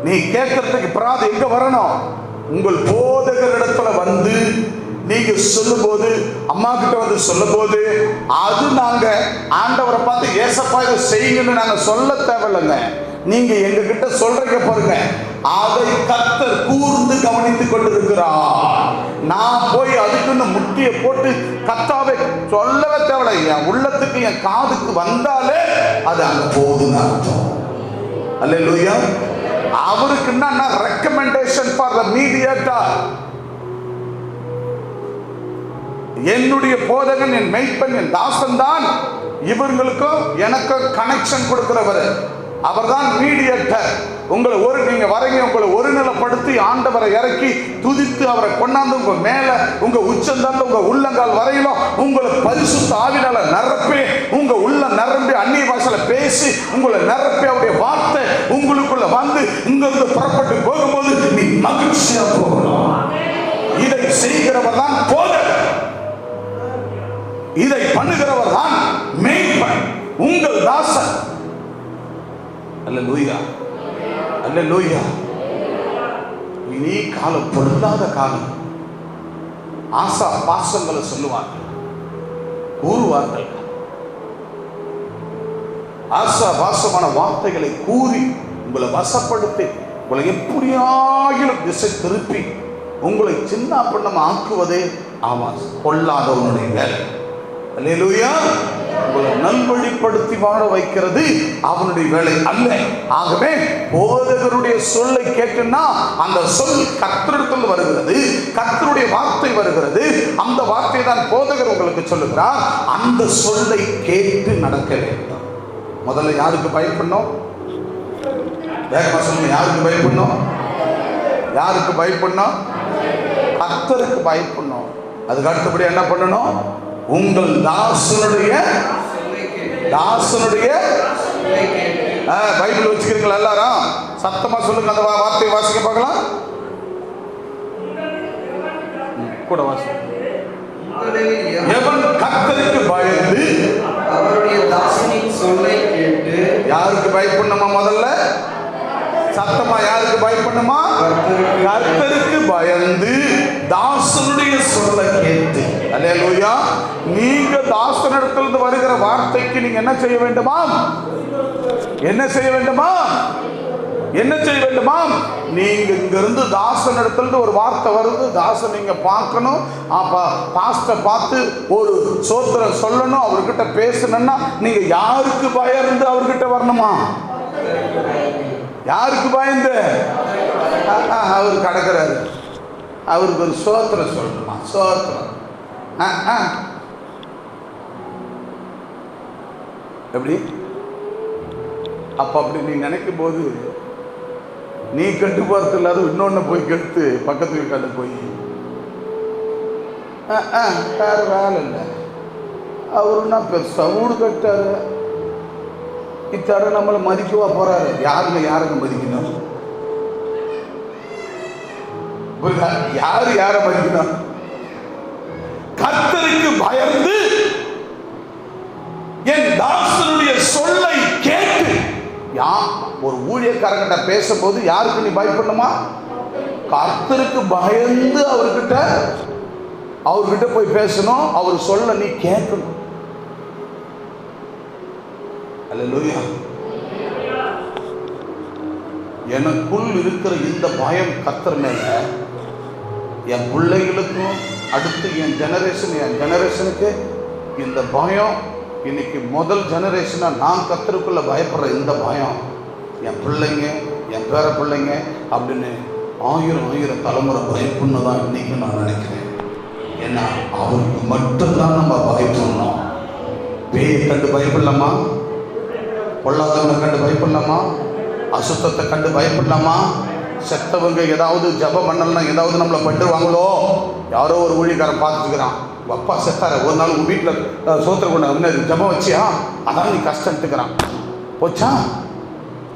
நீ கேட்கறதுக்கு பிராது எங்க வரணும்? உங்கள் போதகரிடத்துல வந்து நீங்க சொல்லும் போது, அம்மா கிட்ட வந்து சொல்லும் போது, அது நாங்க ஆண்டவரை பார்த்து ஏசப்பா இதை செய்யுங்கன்னு நாங்க சொல்ல தேவையில்லைங்க. நீங்க எங்க கிட்ட சொல்றீங்க பாருங்க, அதை கர்த்தர் கூர்ந்து கவனித்துக் கொண்டிருக்கிறார். நான் போய் அதுக்குன்னு முட்டியை போட்டு கர்த்தாவை சொல்லவே தேவையில்லை. என் உள்ளத்துக்கு என் காதுக்கு வந்தாலே அது அங்க போகுதுன்னு அர்த்தம். அல்லேலூயா. அவருக்கு என்ன ரெக்கமெண்டேஷன் ஃபார் த மீடியேட்டர். என்னுடைய போதகன், என் மெய்ப்பன், என் தாசன் தான் இவர்களுக்கும் எனக்கு கனெக்ஷன் கொடுக்கிறவர். அவர்தான் மீடியேட்டர். உங்களை நீங்க வரீங்க, உங்களை ஒருநிலைப்படுத்தி ஆண்டவரை இறக்கி துதித்து அவரை கொண்டாந்து உங்க மேல, உங்க உச்சந்தால் உங்க உள்ளங்கால் வரையிலும் உங்களை பரிசுத்த ஆவியால நிரப்பி, உங்க உள்ள நிரம்பி அந்நிய பாஷையில பேசி உங்களை நிரப்பி அவருடைய வார்த்தை உங்களுக்குள்ள வந்து இங்கிருந்து புறப்பட்டு போகும்போது நீ மகிழ்ச்சியா போகணும். இதை செய்கிறவர் தான் போதகர், இதை பண்ணுகிறவர் தான் மெய்ப்பன், உங்கள் தாசன். அல்லேலூயா, அல்லேலூயா. இனி காலம் பொருளாத காலம். ஆசா பாசங்களை சொல்லுவார்கள், கூறுவார்கள். ஆசா பாசமான வார்த்தைகளை கூறி உங்களை வசப்படுத்தி உங்களை எப்படியாகிலும் திசை திருப்பி உங்களை சின்ன பண்ணம் ஆக்குவதே ஆமாம் கொள்ளாதவனுடைய வேலை. அல்லேலூயா. உங்களை நல்வழிப்படுத்தி வாழ வைக்கிறது அவனுடைய வேலை அல்ல. ஆகவே போதகருடைய சொல்லை கேட்டுன்னா அந்த சொல் கர்த்தரிடத்தில் வருகிறது, கர்த்தருடைய வார்த்தை வருகிறது. அந்த வார்த்தையை தான் போதகர் உங்களுக்கு சொல்லுகிறார். அந்த சொல்லை கேட்டு நடக்க வேண்டும். முதல்ல யாருக்கு பயப்படணும்? வேகமா சொல்லுங்க. யாருக்கு பயப்படணும்? யாருக்கு பயப்படணும்? கர்த்தருக்கு பயப்படணும். அதுக்கு அடுத்தபடி என்ன பண்ணணும்? உங்கள் தாசனுடைய பைபிள் வச்சுக்கிறீங்களா எல்லாரும்? சத்தமா சொல்லுங்க. அந்த வார்த்தையை வாசிக்க பார்க்கலாம். கூட வாசி. எவன் கர்த்தருக்கு பயந்து அவருடைய தாசனின் சொல்லை கேட்டு. யாருக்கு பயப்படணுமா? முதல்ல சத்தமா யாருக்கு பயப்படணுமா? கர்த்தருக்கு பயந்து தாசனுடைய சொல்லை கேட்டு. அல்லேலூயா. நீங்க தாசனிடத்திலிருந்து வருகிற வார்த்தைக்கு நீங்க என்ன செய்ய வேண்டுமா? என்ன செய்ய வேண்டுமா? என்ன செய்ய வேண்டுமா? நீங்க இங்க இருந்து தாசனிடத்திலிருந்து ஒரு வார்த்தை வருது, தாசன் நீங்க பார்க்கணும். பாஸ்டர் பார்த்து ஒரு சோத்திரம் சொல்லணும், அவர்கிட்ட பேசணும்னா நீங்க யாருக்கு பயந்து அவர்கிட்ட வரணுமா? யாருக்கு பயந்து? அவர் கடக்கிறாரு, அவருக்கு ஒரு சோத்திரம் சொல்லணுமா? சோத்திரம் எப்படி? அப்படி நீ நினைக்கும் போது நீ கெட்டு போறது இல்லாத இன்னொன்னு போய் கெடுத்து பக்கத்து வீட்டாண்ட போய் வேற வேலை இல்லை. அவருன்னா பெருசா வீடு கட்டாரு, இத்தார நம்மளை மதிக்கவா போறாரு? யாருங்க மதிக்கணும்? யாரை மதிக்கணும்? கர்த்தருக்கு பயந்து என் தாசனுடைய சொல்லை கேட்டு. ஒரு ஊழியக்காரங்கிட்ட பேசும்போது யாருக்கு நீ பயப்படணுமா? கர்த்தருக்கு பயந்து அவர்கிட்ட போய் பேசணும். அவர் சொல்ல நீ கேட்கணும். அல்லேலூயா. எனக்குள் இருக்கிற இந்த பயம் கர்த்தர் மேல, என் பிள்ளைகளுக்கும் அடுத்து என் ஜெனரேஷனுக்கு இந்த பயம். இன்னைக்கு முதல் ஜெனரேஷனா நான் கர்த்தருக்குள்ள பயப்படுற இந்த பயம் என் பிள்ளைங்க, என் பேர பிள்ளைங்க அப்படின்னு 1000 தலைமுறை பயப்புன்னு தான் இன்னைக்கு நான் நினைக்கிறேன். ஏன்னா அவருக்கு மட்டும்தான் நம்ம பயப்படணும். பேயை கண்டு பயப்படலாமா? பொல்லாதவனை கண்டு பயப்படலாமா? அசுத்தத்தை கண்டு பயப்படலாமா? செத்தவங்க ஏதாவது ஜபம் பண்ணலாம், ஏதாவது நம்மளை பண்ணுவாங்களோ? யாரோ ஒரு ஊழியக்காரன் பார்த்துக்கிறான், உங்கள் அப்பா செத்தார, ஒரு நாள் உங்கள் வீட்டில் சோத்திர கொண்டு ஜபம் வச்சியா, அதான் நீ கஷ்டத்துக்கிறான். போச்சா?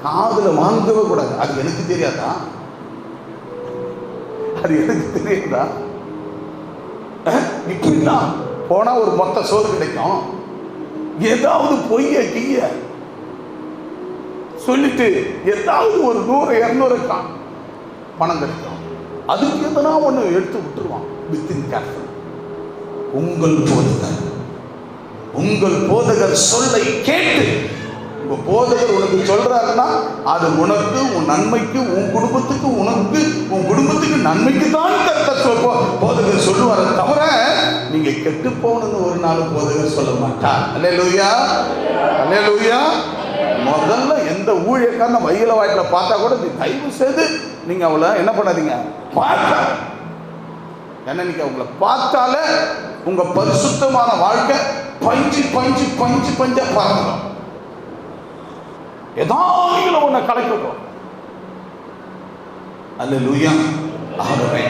காதில் வாங்கவே கூடாது. அது எனக்கு தெரியாதா? அது எனக்கு தெரியாதா? இப்படிலாம் போனால் ஒரு மொத்த சோறு கிடைக்கும். ஏதாவது பொய்ய கீய சொல்லிட்டு ஏதாவது ஒரு 100-200 பணம் கிடைக்கும். அதுக்கு எதனா ஒன்று எடுத்து விட்டுருவான். Within careful. உங்கள் போதகர் சொல்லை கேட்டு, உங்க போதகர் உனக்கு சொல்றாருன்னா அது உனக்கு, உன் நன்மைக்கு, உன் குடும்பத்துக்கு, உனக்கு உன் குடும்பத்துக்கு நன்மைக்கு தான் போதகர் சொல்லுவார். தவிர நீங்க கெட்டு போகணும்னு ஒரு நாள் போதகர் சொல்ல மாட்டார். அல்லேலூயா, அல்லேலூயா. முதல்ல எந்த ஊழியக்காரன வயல வாய்ப்புல பார்த்தா கூட தயவு செய்து நீங்க அவளை என்ன பண்ணாதீங்க, பார்த்தா. ஏன்னா நீங்க அவங்கள பார்த்தாலே உங்க பரிசுத்தமான வாழ்க்கை பஞ்சு பஞ்சு பஞ்சு பஞ்சா பார்க்கணும். ஏதாவது உன்னை கலைக்கட்டும். அல்லேலூயா. ஆகவே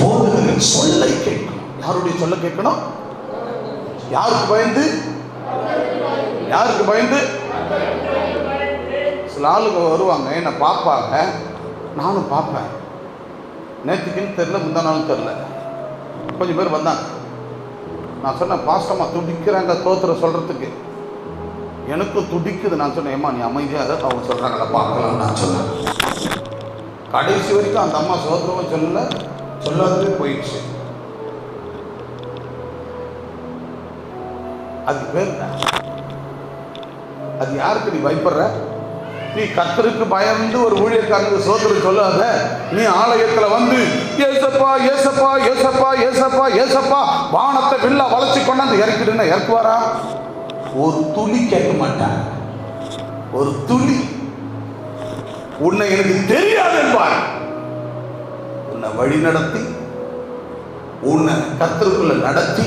போதகரின் சொல்லை கேட்கணும். யாருடைய சொல்ல கேட்கணும்? யாருக்கு பயந்து? யாருக்கு பயந்து? சில ஆளுங்க வருவாங்க, என்னை பார்ப்பாங்க, நானும் பார்ப்பேன். நேற்றுக்குன்னு தெரில, முந்தா நாளும் தெரில, கொஞ்சம் பேர் வந்தாங்க. நான் சொன்னேன், பாஸ்டம்மா துடிக்கிறாங்க தோத்திர சொல்கிறதுக்கு. எனக்கும் துடிக்குது. நான் சொன்னேன், ஏம்மா நீ அமைதியாக அவங்க சொல்கிறாங்களா பார்க்கலாம். நான் சொன்னேன். கடைசி வரைக்கும் அந்த அம்மா சோத்திரமும் சொல்லலை, சொல்லாதே போயிடுச்சு. அது பேர் அது யாருக்கு நீ பயப்படுற? நீ கர்த்தருக்கு பயந்து ஒரு ஊழியக்காரனுக்கு சோத்திரம் சொல்லாத. நீ ஆலயத்துல வந்து ஏசப்பா ஏசப்பா ஏசப்பா ஏசப்பா ஏசப்பா வானத்தை வில்ல வளைச்சு கொண்டாந்து இறக்கிடுன்னா இறக்குவாரா? ஒரு துளி கேட்க மாட்டான். ஒரு துளி. உன்னை எனக்கு தெரியாது என்பார். உன்னை வழி நடத்தி, உன்னை கர்த்தருக்குள்ள நடத்தி,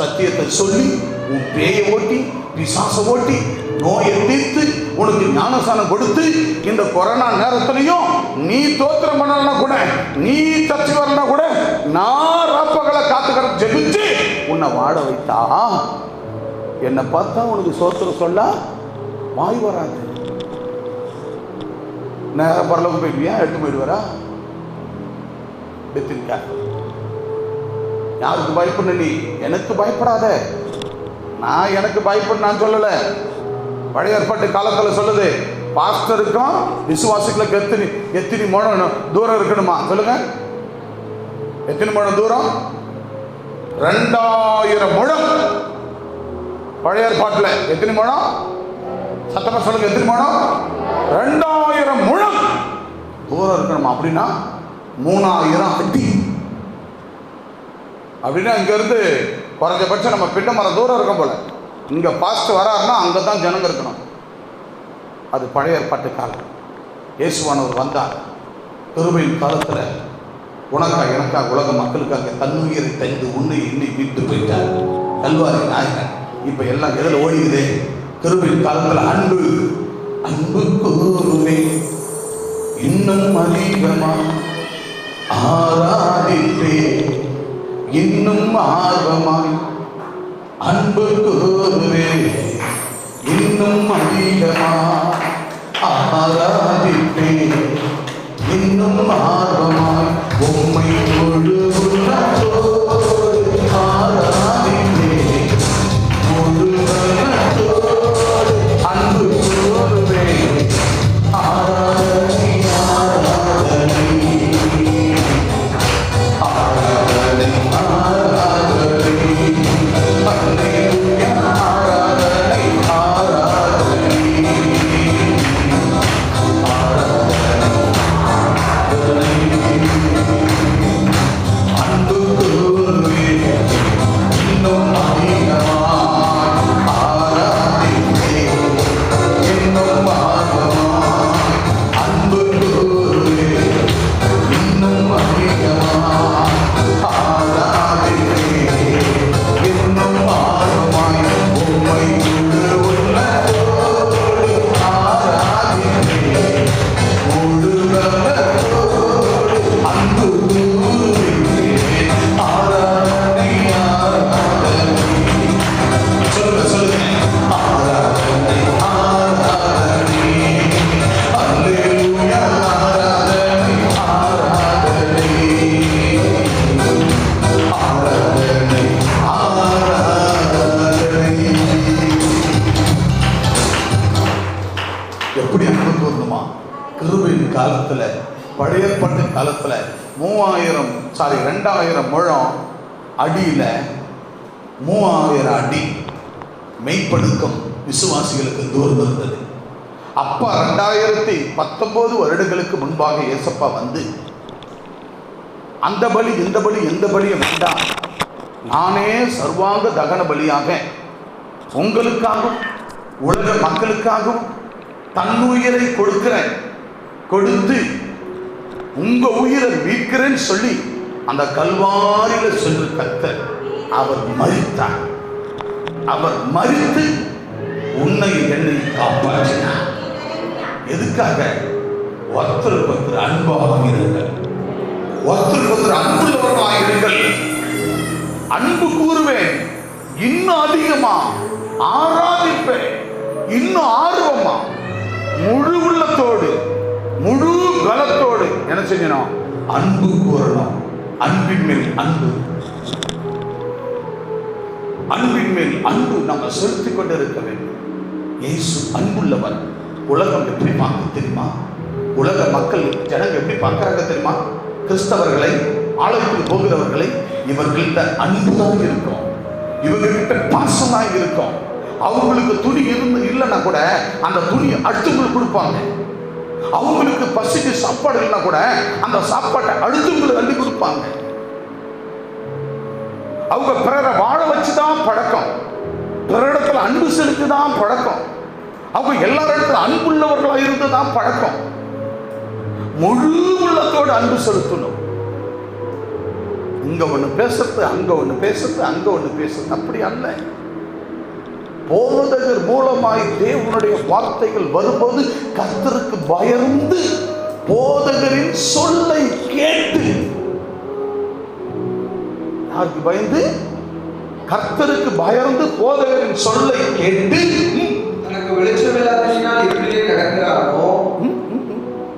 சத்தியத்தை சொல்லி, உன் பேயை ஓட்டி, பிசாசை ஓட்டி, நோயை தீர்த்து, உனக்கு ஞானஸ்தானம் கொடுத்து, இந்த கொரோனா நேரத்திலையும் நீ தோத்திரம் பண்ணலன்னா கூட, நீ தச்சு வரலன்னா கூட, நான் ராப்பகளை காத்துக்கிற ஜெபிச்சு உன்னை வாட வைத்தா, என்னை பார்த்தா உனக்கு சோத்திரம் சொல்ல வாய் வராது. நேரம் பரலவுக்கு போயிடுவியா? எடுத்து போயிடுவாரா? யாருக்கு பயப்பட? நீ எனக்கு பயப்படாத. நான் எனக்கு பயப்பட நான் சொல்லலை. பழைய ஏற்பாட்டு காலத்தில் சொல்லுது, பாஸ்டருக்கும் விசுவாசிகளுக்கு எத்தனை முழம் தூரம் இருக்கணுமா? சொல்லுங்க, எத்தனை முழம் தூரம்? 2000 முழம். பழைய ஏற்பாட்டில் எத்தனை முழம்? சத்தமா சொல்லுங்க, எத்தனை முழம்? 2000 முழம் தூரம் இருக்கணுமா? அப்படின்னா 3000 அடி. அப்படின்னா இங்க இருந்து குறைஞ்சபட்சம் நம்ம பின்ன மரம் தூரம் இருக்கும் போல. இங்க பாஸ்ட் வராருன்னா அங்கதான் ஜனங்க இருக்கணும். அது பழைய ஏற்பாட்டு காலம். இயேசுவானவர் வந்தார் கிருபையின் காலத்துல. உனக்காக எனக்காக உலக மக்களுக்காக தன்னுயிரை தந்து உன்னை இன்னை விட்டு போயிட்டார் கல்வாரி நாயகன். இப்ப எல்லாம் எதில் ஓடிக்குது? கிருபையின் காலத்துல அன்பு அன்பு கூறுவே இன்னும் அதிகமா ஆராதிப்பே இன்னும் ஆர்வமாய் அன்பு கூறுவே இன்னும் அதிகமா ஆராதிப்பே இன்னும் ஆர்வமாய் உம்மை முழு உள்ளத்தோடு ஆராதிப்பே முழு உள்ளத்தோடு அன்பு கூறுவே ஆராதனை ஆராதனை ஆராதனை ஆராதனை அல்லேலூயா ஆராதனை ஆராதனை ஆராதனை எப்படி அன்பு கூறணுமா? கிருபையின் காலத்துல, பழைய ஏற்பாட்டு காலத்துல 2000 முழம் அடியில 3000 அடி மெய்ப்படுக்கும் விசுவாசிகளுக்கு தூரம் இருந்தது. அப்பா 2019 வருடங்களுக்கு முன்பாக ஏசப்பா வந்து, அந்த பலி இந்த பலி எந்த பலியும் வேண்டாம், நானே சர்வாங்க தகன பலியாக உங்களுக்காகவும் உலக மக்களுக்காகவும் தன்னுயிரை கொடுக்கிறேன், கொடுத்து உங்க உயிரை மீட்கிறேன்னு சொல்லி அந்த கல்வாரியில சென்று கர்த்தர் அவர் மரித்தார். அவர் மரித்து உன்னை என்னை காப்பாற்றினார். எதுக்காக? ஒருத்தருக்கு ஒருத்தர் அன்பாக இருங்கள், ஒருத்தருக்கு ஒருத்தர் அன்புள்ளவர்களாக இருங்கள். அன்பு கூறுவேன், இன்னும் அதிகமா ஆராதிப்பேன், இன்னும் ஆர்வமா முழு உள்ளத்தோடு முழு பலத்தோடு என்ன செய்யணும்? அன்பு கூறணும். அன்பின் மேல் அன்பு, அன்பின் மேல் அன்பு நம்ம செலுத்திக் கொண்டிருக்க வேண்டும். இயேசு அன்புள்ளவர். உலகம் எப்படி பார்க்க தெரியுமா? உலக மக்கள் ஜனங்க எப்படி பார்க்கறாங்க தெரியுமா? கிறிஸ்தவர்களை, ஆலயத்துக்கு போகிறவர்களை, இவர்கள்ட்ட அன்புதான் இருக்கும், இவங்ககிட்ட பாசமாக இருக்கும். அவங்களுக்கு துணி இல்லைன்னா கூட அந்த துணியை அடுத்தவங்களுக்கு கொடுப்பாங்க. அவங்களுக்கு பசிக்கு சாப்பாடு இல்லைன்னா கூட அந்த சாப்பாட்டை அடுத்தவங்களுக்கு அள்ளி கொடுப்பாங்க. அவங்க பிறரை வாழ வச்சுதான் பழக்கம், பிறரிடத்துல அன்பு செலுத்திதான் பழக்கம், அவங்க எல்லாரிடத்துல அன்புள்ளவர்களா இருந்துதான் பழக்கம். முழு உள்ளத்தோடு அன்பு செலுத்தணும். இங்க ஒண்ணு பேசுறது, அங்க ஒண்ணு பேசுறது, அங்க ஒண்ணு பேசுறது, அப்படி அல்ல. போதகர் மூலமாய் தேவனுடைய வார்த்தைகள் வரும்போது கர்த்தருக்கு பயந்து போதகரின் சொல்லை கேட்டு, யாருக்கு பயந்து? கர்த்தருக்கு பயந்து போதகரின் சொல்லை கேட்டு, தனக்கு வெளிச்சம் இல்லாததினால் இருட்டிலே நடக்கிறானோ,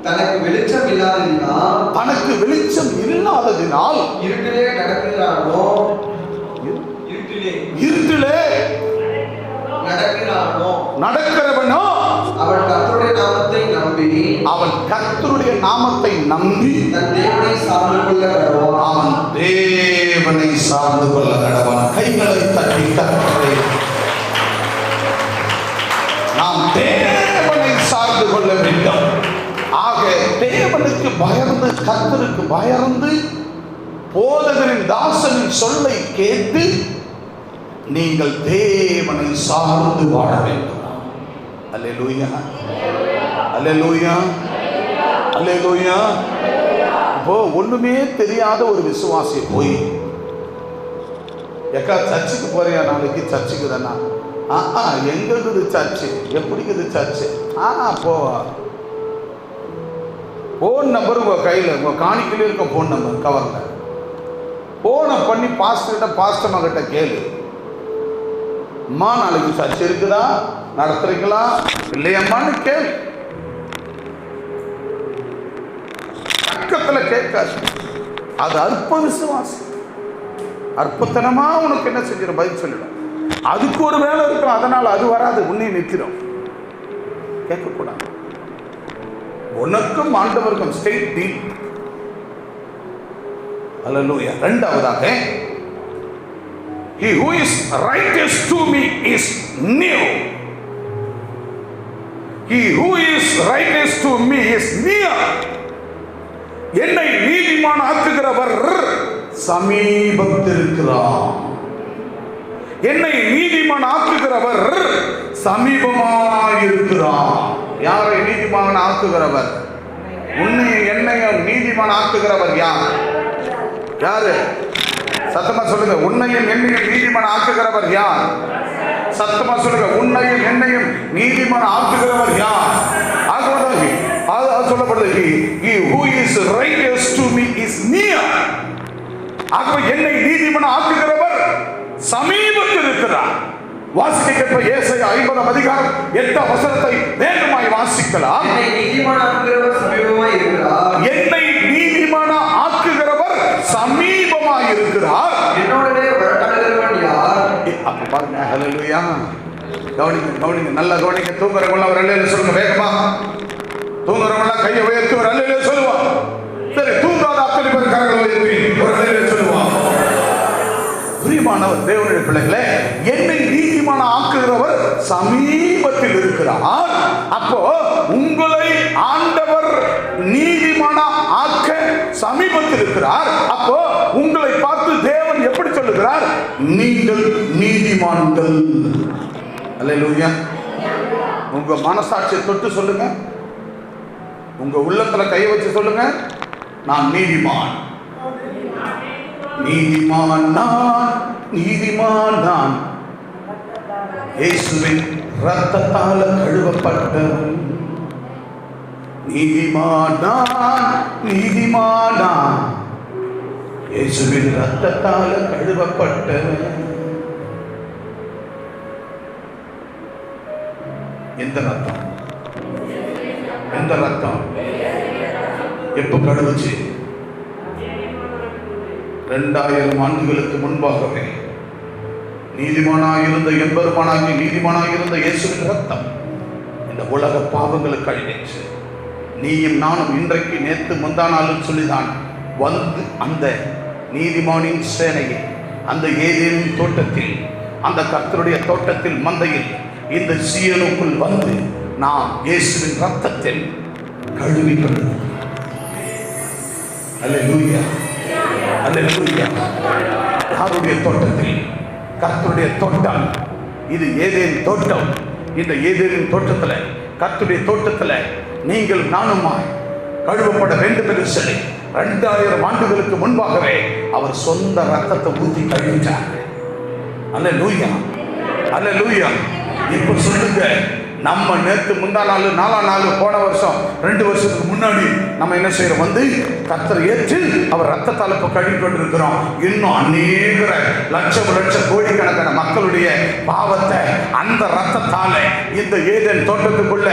தனக்கு வெளிச்சம் இல்லாததினால் இருட்டிலே நடக்கிறானோ, இருட்டிலே நடக்கிறவனோ அவன் கர்த்தருடைய நாமத்தை நம்பி தன் தேவனை சார்ந்து கொள்ள கடவான். அவன் தேவனை சார்ந்து கொள்ள கடவான். கைகளை தட்டி கர்த்தரை நாம் தேவனை சார்ந்து கொள்ள வேண்டும். ஆக தேவனுக்கு பயந்து, கர்த்தருக்கு பயந்து, போதகரின் தாசனின் சொல்லை கேட்டு நீங்கள் தேவனை சார்ந்து வாழ வேண்டும். அல்லேலூயா, அல்லேலூயா, அல்லேலூயா. இப்போ ஒண்ணுமே தெரியாத ஒரு விசுவாசி போய், எக்கா சர்ச்சுக்கு போறியா? நாளைக்கு சர்ச்சுக்கு தானா? எங்க இருக்குது சர்ச்சு? எப்படி இருக்குது சர்ச்சு? போவா. போன் நம்பர் உங்க கையில், உங்க காணிக்கையில இருக்க போன் நம்பர் கவர்ல போனை பண்ணி பாஸ்டர்மா கிட்ட கேளு, அம்மா நாளைக்கு சர்ச் இருக்குதா, நடத்துறீங்களா இல்லையம்மான்னு கேளு. பக்கத்துல கேட்காது. அது அற்ப விசுவாசம். அற்பத்தனமா உனக்கு என்ன செஞ்சிடும்? பதில் சொல்லிடும். அதுக்கு ஒரு வேலை இருக்கும், அதனால அது வராது, உன்னை நிற்கிறோம். கேட்கக்கூடாது. உனக்கும் ஆண்டவருக்கும் ஸ்டேட் டீல். அல்லேலூயா. இரண்டாவதாக, he who is righteous to me is near. He who is righteous to me is near. என்னை நீதிமான் ஆக்குகிறவர் சமீபத்தில் இருக்கிறார். என்னை நீதிமான் ஆக்குகிறவர் சமீபமாக இருக்கிறார். யாரை நீதிமான் ஆக்குகிறவர்? உன்னை என்னையும் நீதிமான் ஆக்குகிறவர் யார்? யாரு? சத்தமா சொல்லுங்க. உன்னையும் என்னையும் நீதிமான் ஆக்குகிறவர் யார்? சத்தமா சொல்லுங்க. உன்னையும் என்னையும் நீதிமான் ஆக்குகிறவர் யார்? அது சொல்லப்படுது, he who is righteous to me is near. ஆகவே என்னை நீதிமான் ஆக்குகிறவர் சமீபத்தில் இருக்கிறார். வாசிக்க கேட்ப ஏசாயா 50 அதிகாரம் 8 வசனத்தை வேகமாய் வாசிக்கலாம். என்னை நீதிமான் ஆக்குகிறவர் சமீபமாய் இருக்கிறார். என்னை நீதிமான் ஆக்குகிறவர் சமீபமாய் இருக்கிறார். என்னோடவே வழக்காடுகிறவன் யார்? அப்ப பாருங்க. ஹல்லேலூயா. கவனிங்க கவனிங்க, நல்லா கவனிங்க. தூங்குறவங்களாம் ஒரு அல்லையில சொல்லுங்க வேகமா. தூங்குறவங்களாம் கையை உயர்த்தி ஒரு அல்லையில சொல்லுவான். சரி, தூங்காத அத்தனை பேர் கரங்களை உயர்த்தி ஒரு அல்லையில சொல்லுவான். பிரியமானவர் தேவனுடைய பிள்ளைகளே, என்னை நீதிமான ஆக்குகிறவர் சமீபத்தில் இருக்கிறார். அப்போ உங்களை ஆண்டவர் நீதிமான ஆக்க சமீபத்தில் இருக்கிறார். அப்போ உங்களை பார்த்து தேவன் எப்படி சொல்லுகிறார்? நீங்கள் நீதிமான்கள். அல்லேலூயா. உங்க மனசாட்சியை தொட்டு சொல்லுங்க, உங்க உள்ளத்துல கையை வச்சு சொல்லுங்க, நான் நீதிமான். நீதிமான் நான், நீதிமான் நான், இயேசுவின் இரத்தத்தால கழுவப்பட்டவன். நீதிமான் நான், நீதிமான் நான், இயேசுவின் இரத்தத்தால கழுவப்பட்டவன். எந்த ரத்தம்? எந்த ரத்தம்? எப்ப கழுவுச்சு? 2000 ஆண்டுகளுக்கு முன்பாகவே நீதிமானாயிருந்த எம்பெருமானாகி நீதிமானாயிருந்த இயேசுவின் ரத்தம் இந்த உலக பாவங்களுக்கு கழுவிச்சு. நீயும் நானும் இன்றைக்கு நேற்று முந்தானாலும் சொல்லிதான் வந்து அந்த நீதிமானின் சேனையை அந்த ஏதேனும் தோட்டத்தில், அந்த கர்த்தருடைய தோட்டத்தில் மந்தையில் இந்த சீயனுக்குள் வந்து நாம் இயேசுவின் ரத்தத்தில் கழுவி கொள்ளும். அல்லேலூயா, அல்லேலூயா. யாருடைய தோட்டத்தில்? கர்த்தருடைய தோட்டம். இது ஏதேன் தோட்டம். இந்த ஏதேனின் தோட்டத்தில், கர்த்தருடைய தோட்டத்தில் நீங்கள் நானுமாய் கழுவப்பட வேண்டும் என்று சொல்லி 2000 ஆண்டுகளுக்கு முன்பாகவே அவர் சொந்த ரத்தத்தை ஊற்றி கழுவிட்டார். அல்லேலூயா, அல்லேலூயா. இப்ப சொல்லுங்க, நம்ம நேற்று முந்தா நாள் 4ஆம் நாள் போன வருஷம் 2 வருஷத்துக்கு முன்னாடி நம்ம என்ன செய்யறோம்? வந்து கர்த்தரை ஏற்று அவர் ரத்தத்தால் இப்ப கழுவி கொண்டிருக்கிறோம். இன்னும் அநேக லட்சம் கோடிக்கணக்கான மக்களுடைய பாவத்தை அந்த ரத்தத்தால இந்த ஏதேன் தோட்டத்துக்குள்ள,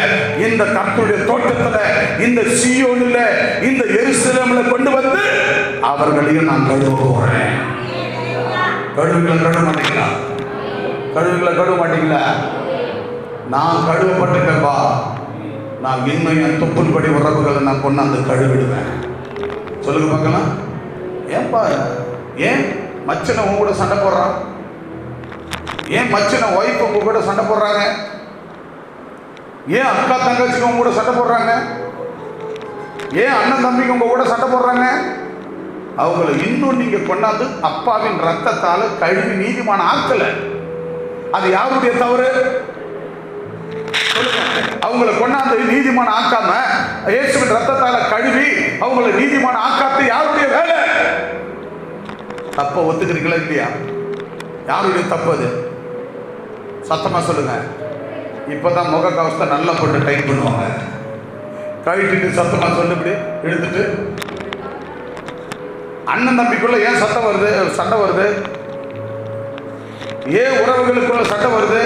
இந்த கர்த்தருடைய தோட்டத்துல, இந்த சீயோனில, இந்த எருசலேம்ல கொண்டு வந்து அவர்களையும் நான் கழுவ போறேன். கழுவுகளை கழுவ மாட்டீங்களா? கழுவுகளை கழுவ மாட்டீங்களா? நான் கழுவப்பட்டுட்டேன்பா, நான் இன்னும் என் தொப்புள்படி உறவுகளை நான் கொண்டாந்து கழுவிடுவேன். சொல்லுங்க பார்க்கலாம். ஏன்பா, ஏன் மச்சனை உங்க கூட சண்டை போடுறான்? ஏன் மச்சனை ஒய்ஃப் உங்க கூட சண்டை போடுறாங்க? ஏன் அக்கா தங்கச்சிக்கு உங்க கூட சண்டை போடுறாங்க? ஏன் அண்ணன் தம்பிக்கு உங்க கூட சண்டை போடுறாங்க? அவங்களை இன்னும் நீங்க கொண்டாந்து அப்பாவின் ரத்தத்தால கழுவி நீதிமான ஆக்கல. அது யாருடைய தவறு? அவங்களை கொண்டாந்து நீதிமான ஆக்காம இயேசுவின் ரத்தத்தால கழுவி அவங்களை நீதிமான ஆக்காத்து யாருடைய வேலை? தப்ப ஒத்துக்கிறீங்களா இல்லையா? யாருடைய தப்பு அது? சத்தமா சொல்லுங்க. இப்பதான் முக கவசத்தை நல்லா போட்டு டைட் பண்ணுவாங்க. கழிட்டு சத்தமா சொல்லுபடி எடுத்துட்டு. அண்ணன் தம்பிக்குள்ள ஏன் சத்தம் வருது? சண்டை வருது. ஏன் உறவுகளுக்குள்ள சண்டை வருது?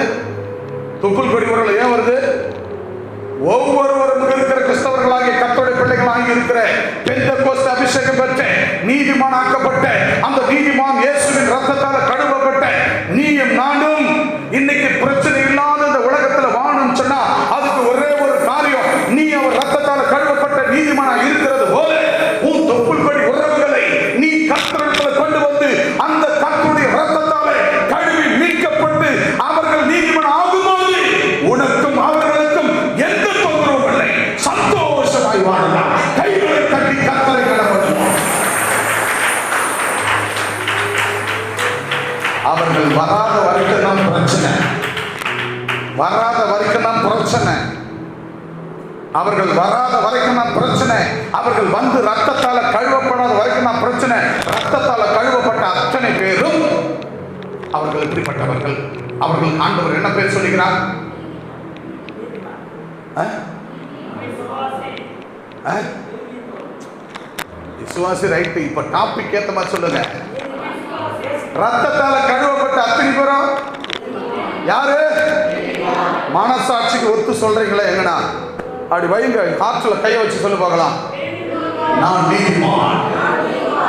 தொப்புள் கொடி உறவுல ஏன் வருது? ஒவ்வொருவரும் இருக்கிற கிறிஸ்தவர்களாகிய கர்த்தருடைய பிள்ளைகளாகி இருக்கிற பெந்தெகோஸ்தே அபிஷேகம் பெற்ற நீதிமானாக்கப்பட்ட அந்த நீதிமான் இயேசுவின் ரத்தத்தால கழுவப்பட்ட நீயும் நானும் இன்னைக்கு பிரச்சனை இல்லாத இந்த உலகத்துல வாழணும்னு சொன்னா அதுக்கு ஒரே ஒரு காரியம், நீ அவர் ரத்தத்தால கழுவப்பட்ட நீதிமானா இருக்கிறது போல உன் தொப்புள் கொடி உறவுகளை நீ கர்த்தரிடத்துல கொண்டு வந்து அந்த கர்த்தருடைய ரத்தத்தால கழுவி மீட்கப்பட்டு அவர்கள் நீதிமான் ஆகும்போது உனக்கும் அவர்களுக்கும் எந்த தொந்தரவும் இல்லை. சந்தோஷமாய் வாழலாம். கைகளை தட்டி கர்த்தரை கனப்படுத்தும். அவர்கள் வராத வரைக்கும் தான் பிரச்சனை. வராத வரைக்கும் தான் பிரச்சனை. அவர்கள் வராத வரைக்கும் தான் பிரச்சனை. அவர்கள் வந்து ரத்தத்தால கழுவப்படாத வரைக்கும் தான் பிரச்சனை. ரத்தத்தால கழுவப்பட்ட அத்தனை பேரும் அவர்கள் எப்படிப்பட்டவர்கள்? அவர்கள் ஆண்டவர் என்ன பேர் சொல்லுகிறார்? விசுவாசி. ரைட்டு. இப்ப டாபிக் ஏத்த மாதிரி சொல்லுங்க. ரத்தத்தால கழுவப்பட்ட அத்தனை பேரும் யாரு? மனசாட்சிக்கு ஒத்து சொல்றீங்களா? எங்கடா அப்படி வைங்க, காற்றுல கைய வச்சு சொல்லு பார்க்கலாம். நான் நீதிமான்,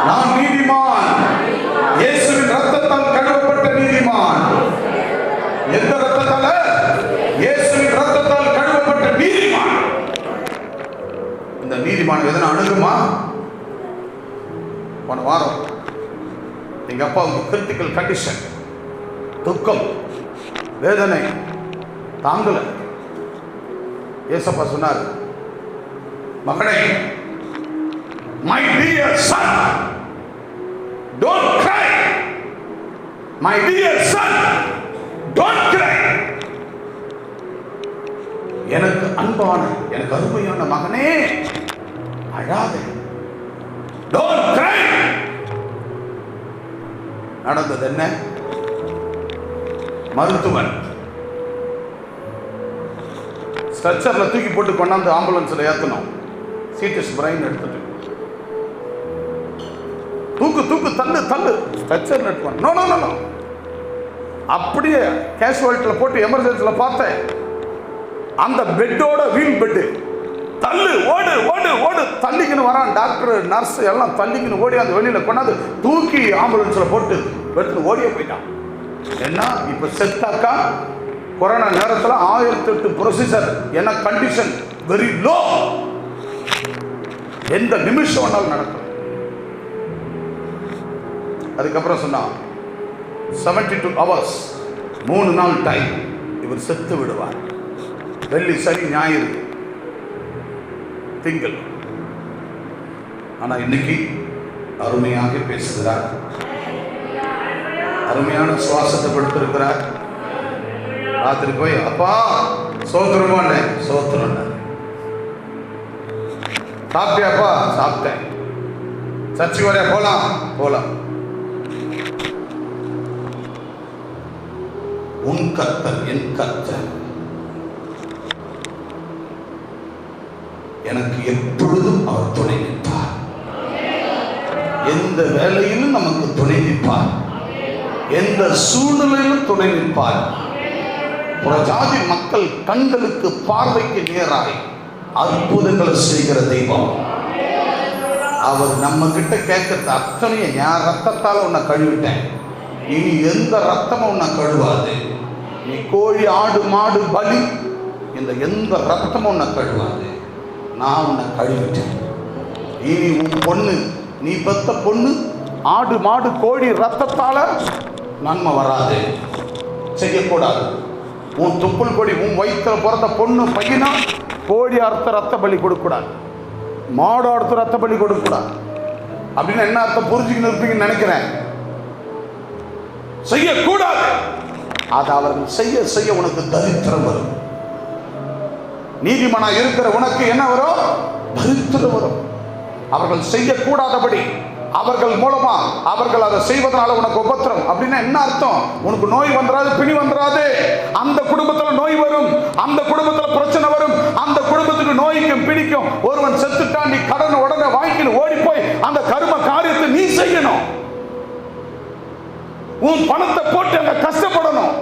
நான் நீதிமான், இயேசுவின் ரத்தத்தால் கழுவப்பட்ட நீதிமான். எந்த ரத்தத்தால? இயேசுவின் ரத்தத்தால் கழுவப்பட்ட நீதிமான். இந்த நீதிமான் எதனா அணுகுமா? போன வாரம் எங்க அப்பாவுக்கு கிரிட்டிக்கல் கண்டிஷன், துக்கம், வேதனை தாங்கல. ஏசப்பா சொன்னார், மகனே, my dear son, don't cry. My dear son, don't cry. எனக்கு அன்பான, எனக்கு அருமையான மகனே, அழாதே. Don't cry. நடந்தது என்ன? மருத்துவன் ஸ்ட்ரெச்சர்ல தூக்கி போட்டு கொண்டாந்து ஆம்புலன்ஸ்ல ஏத்தணும். சீட்டஸ் பிரைன் எடுத்துட்டு தூக்கு தூக்கு தள்ளு தள்ளு ஸ்ட்ரெச்சர் நட்டுவான். நோ நோ நோ, அப்படியே கேஷுவாலிட்டியில் போட்டு எமர்ஜென்சியில் பார்த்தேன். அந்த பெட்டோட வீல் பெட்டு தள்ளு, ஓடு ஓடு ஓடு, தள்ளிக்கின்னு வரான். டாக்டர் நர்ஸ் எல்லாம் தள்ளிக்கின்னு ஓடி அந்த வெளியில் கொண்டாந்து தூக்கி ஆம்புலன்ஸில் போட்டு எடுத்துன்னு ஓடியே போயிட்டான். என்ன இப்போ செத்தாக்கா கொரோனா நேரத்தில் 1008 ப்ரொசீஜர். என்ன கண்டிஷன்? Very low. எந்த நிமிஷம் வேணாலும் நடக்கும். அதுக்கப்புறம் சொன்னான் 72 hours, 3 நாள் டைம், இவர் செத்து விடுவார். வெள்ளி, சனி, ஞாயிறு, திங்கள். ஆனா இன்னைக்கு அருமையாக பேசுகிறார், அருமையான சுவாசத்தை கொடுத்திருக்கிறார். ராத்திரி போய் அப்பா சோத்திரமான சோத்திரம், சாப்பிட்டியாப்பா? சாப்பிட்டேன். சர்ச்சை வரையா? போலாம் போலாம். உன் கர்த்தர் என் கர்த்தர், எனக்கு எப்பொழுதும் அவர் துணை நிற்பார். எந்த வேலையிலும் நமக்கு துணை நிற்பார், எந்த சூழ்நிலையிலும் துணை நிற்பார். புறஜாதி மக்கள் கண்களுக்கு பார்வைக்கு நேராய் அற்புதங்களை செய்கிற தெய்வம். அவர் நம்ம கிட்ட கேட்கறது அத்தனையும், என் ரத்தத்தால் உன்னை கழுவிட்டேன், இனி எந்த ரத்தமும் உன்னை கழுவாது. நீ கோழி, ஆடு, மாடு பலி, இந்த எந்த ரத்தமும் உன்னை கழுவாது. நான் உன்னை கழுவிட்டேன். இனி உன் பொண்ணு, நீ பெத்த பொண்ணு, ஆடு மாடு கோழி ரத்தத்தால நன்மை வராது, செய்யக்கூடாது. உன் துப்புள் கொடி, உன் வயிற்றுல பிறந்த பொண்ணு பையனா கோழி அறுத்த ரத்த பலி கொடுக்கூடாது, மாடு அறுத்த ரத்த பலி கொடுக்கூடாது. அப்படின்னு என்ன அர்த்தம் புரிஞ்சுக்கின்னு இருப்பீங்கன்னு நினைக்கிறேன். செய்யக்கூடாது. அது அவர்கள் செய்ய செய்ய உனக்கு தரித்திரம் வரும். நீதிமானா இருக்கிற உனக்கு என்ன வரும்? தரித்திரம் வரும். அவர்கள் செய்யக்கூடாதபடி அவர்கள் மூலமா அவர்கள் அதை செய்வதனால உனக்கு உபத்திரம். அப்படின்னா என்ன அர்த்தம்? உனக்கு நோய் வந்துடாது, பிணி வந்துடாது. அந்த குடும்பத்துல நோய் வரும், அந்த குடும்பத்துல பிரச்சனை வரும், அந்த குடும்பத்துக்கு நோய்க்கும் பிடிக்கும். ஒருவன் செத்துட்டான், நீ கடனை உடனே வாங்கிட்டு ஓடி போய் அந்த கர்ம காரியத்தை நீ செய்யணும். உன் பணத்தை போட்டு அங்க கஷ்டப்படணும்.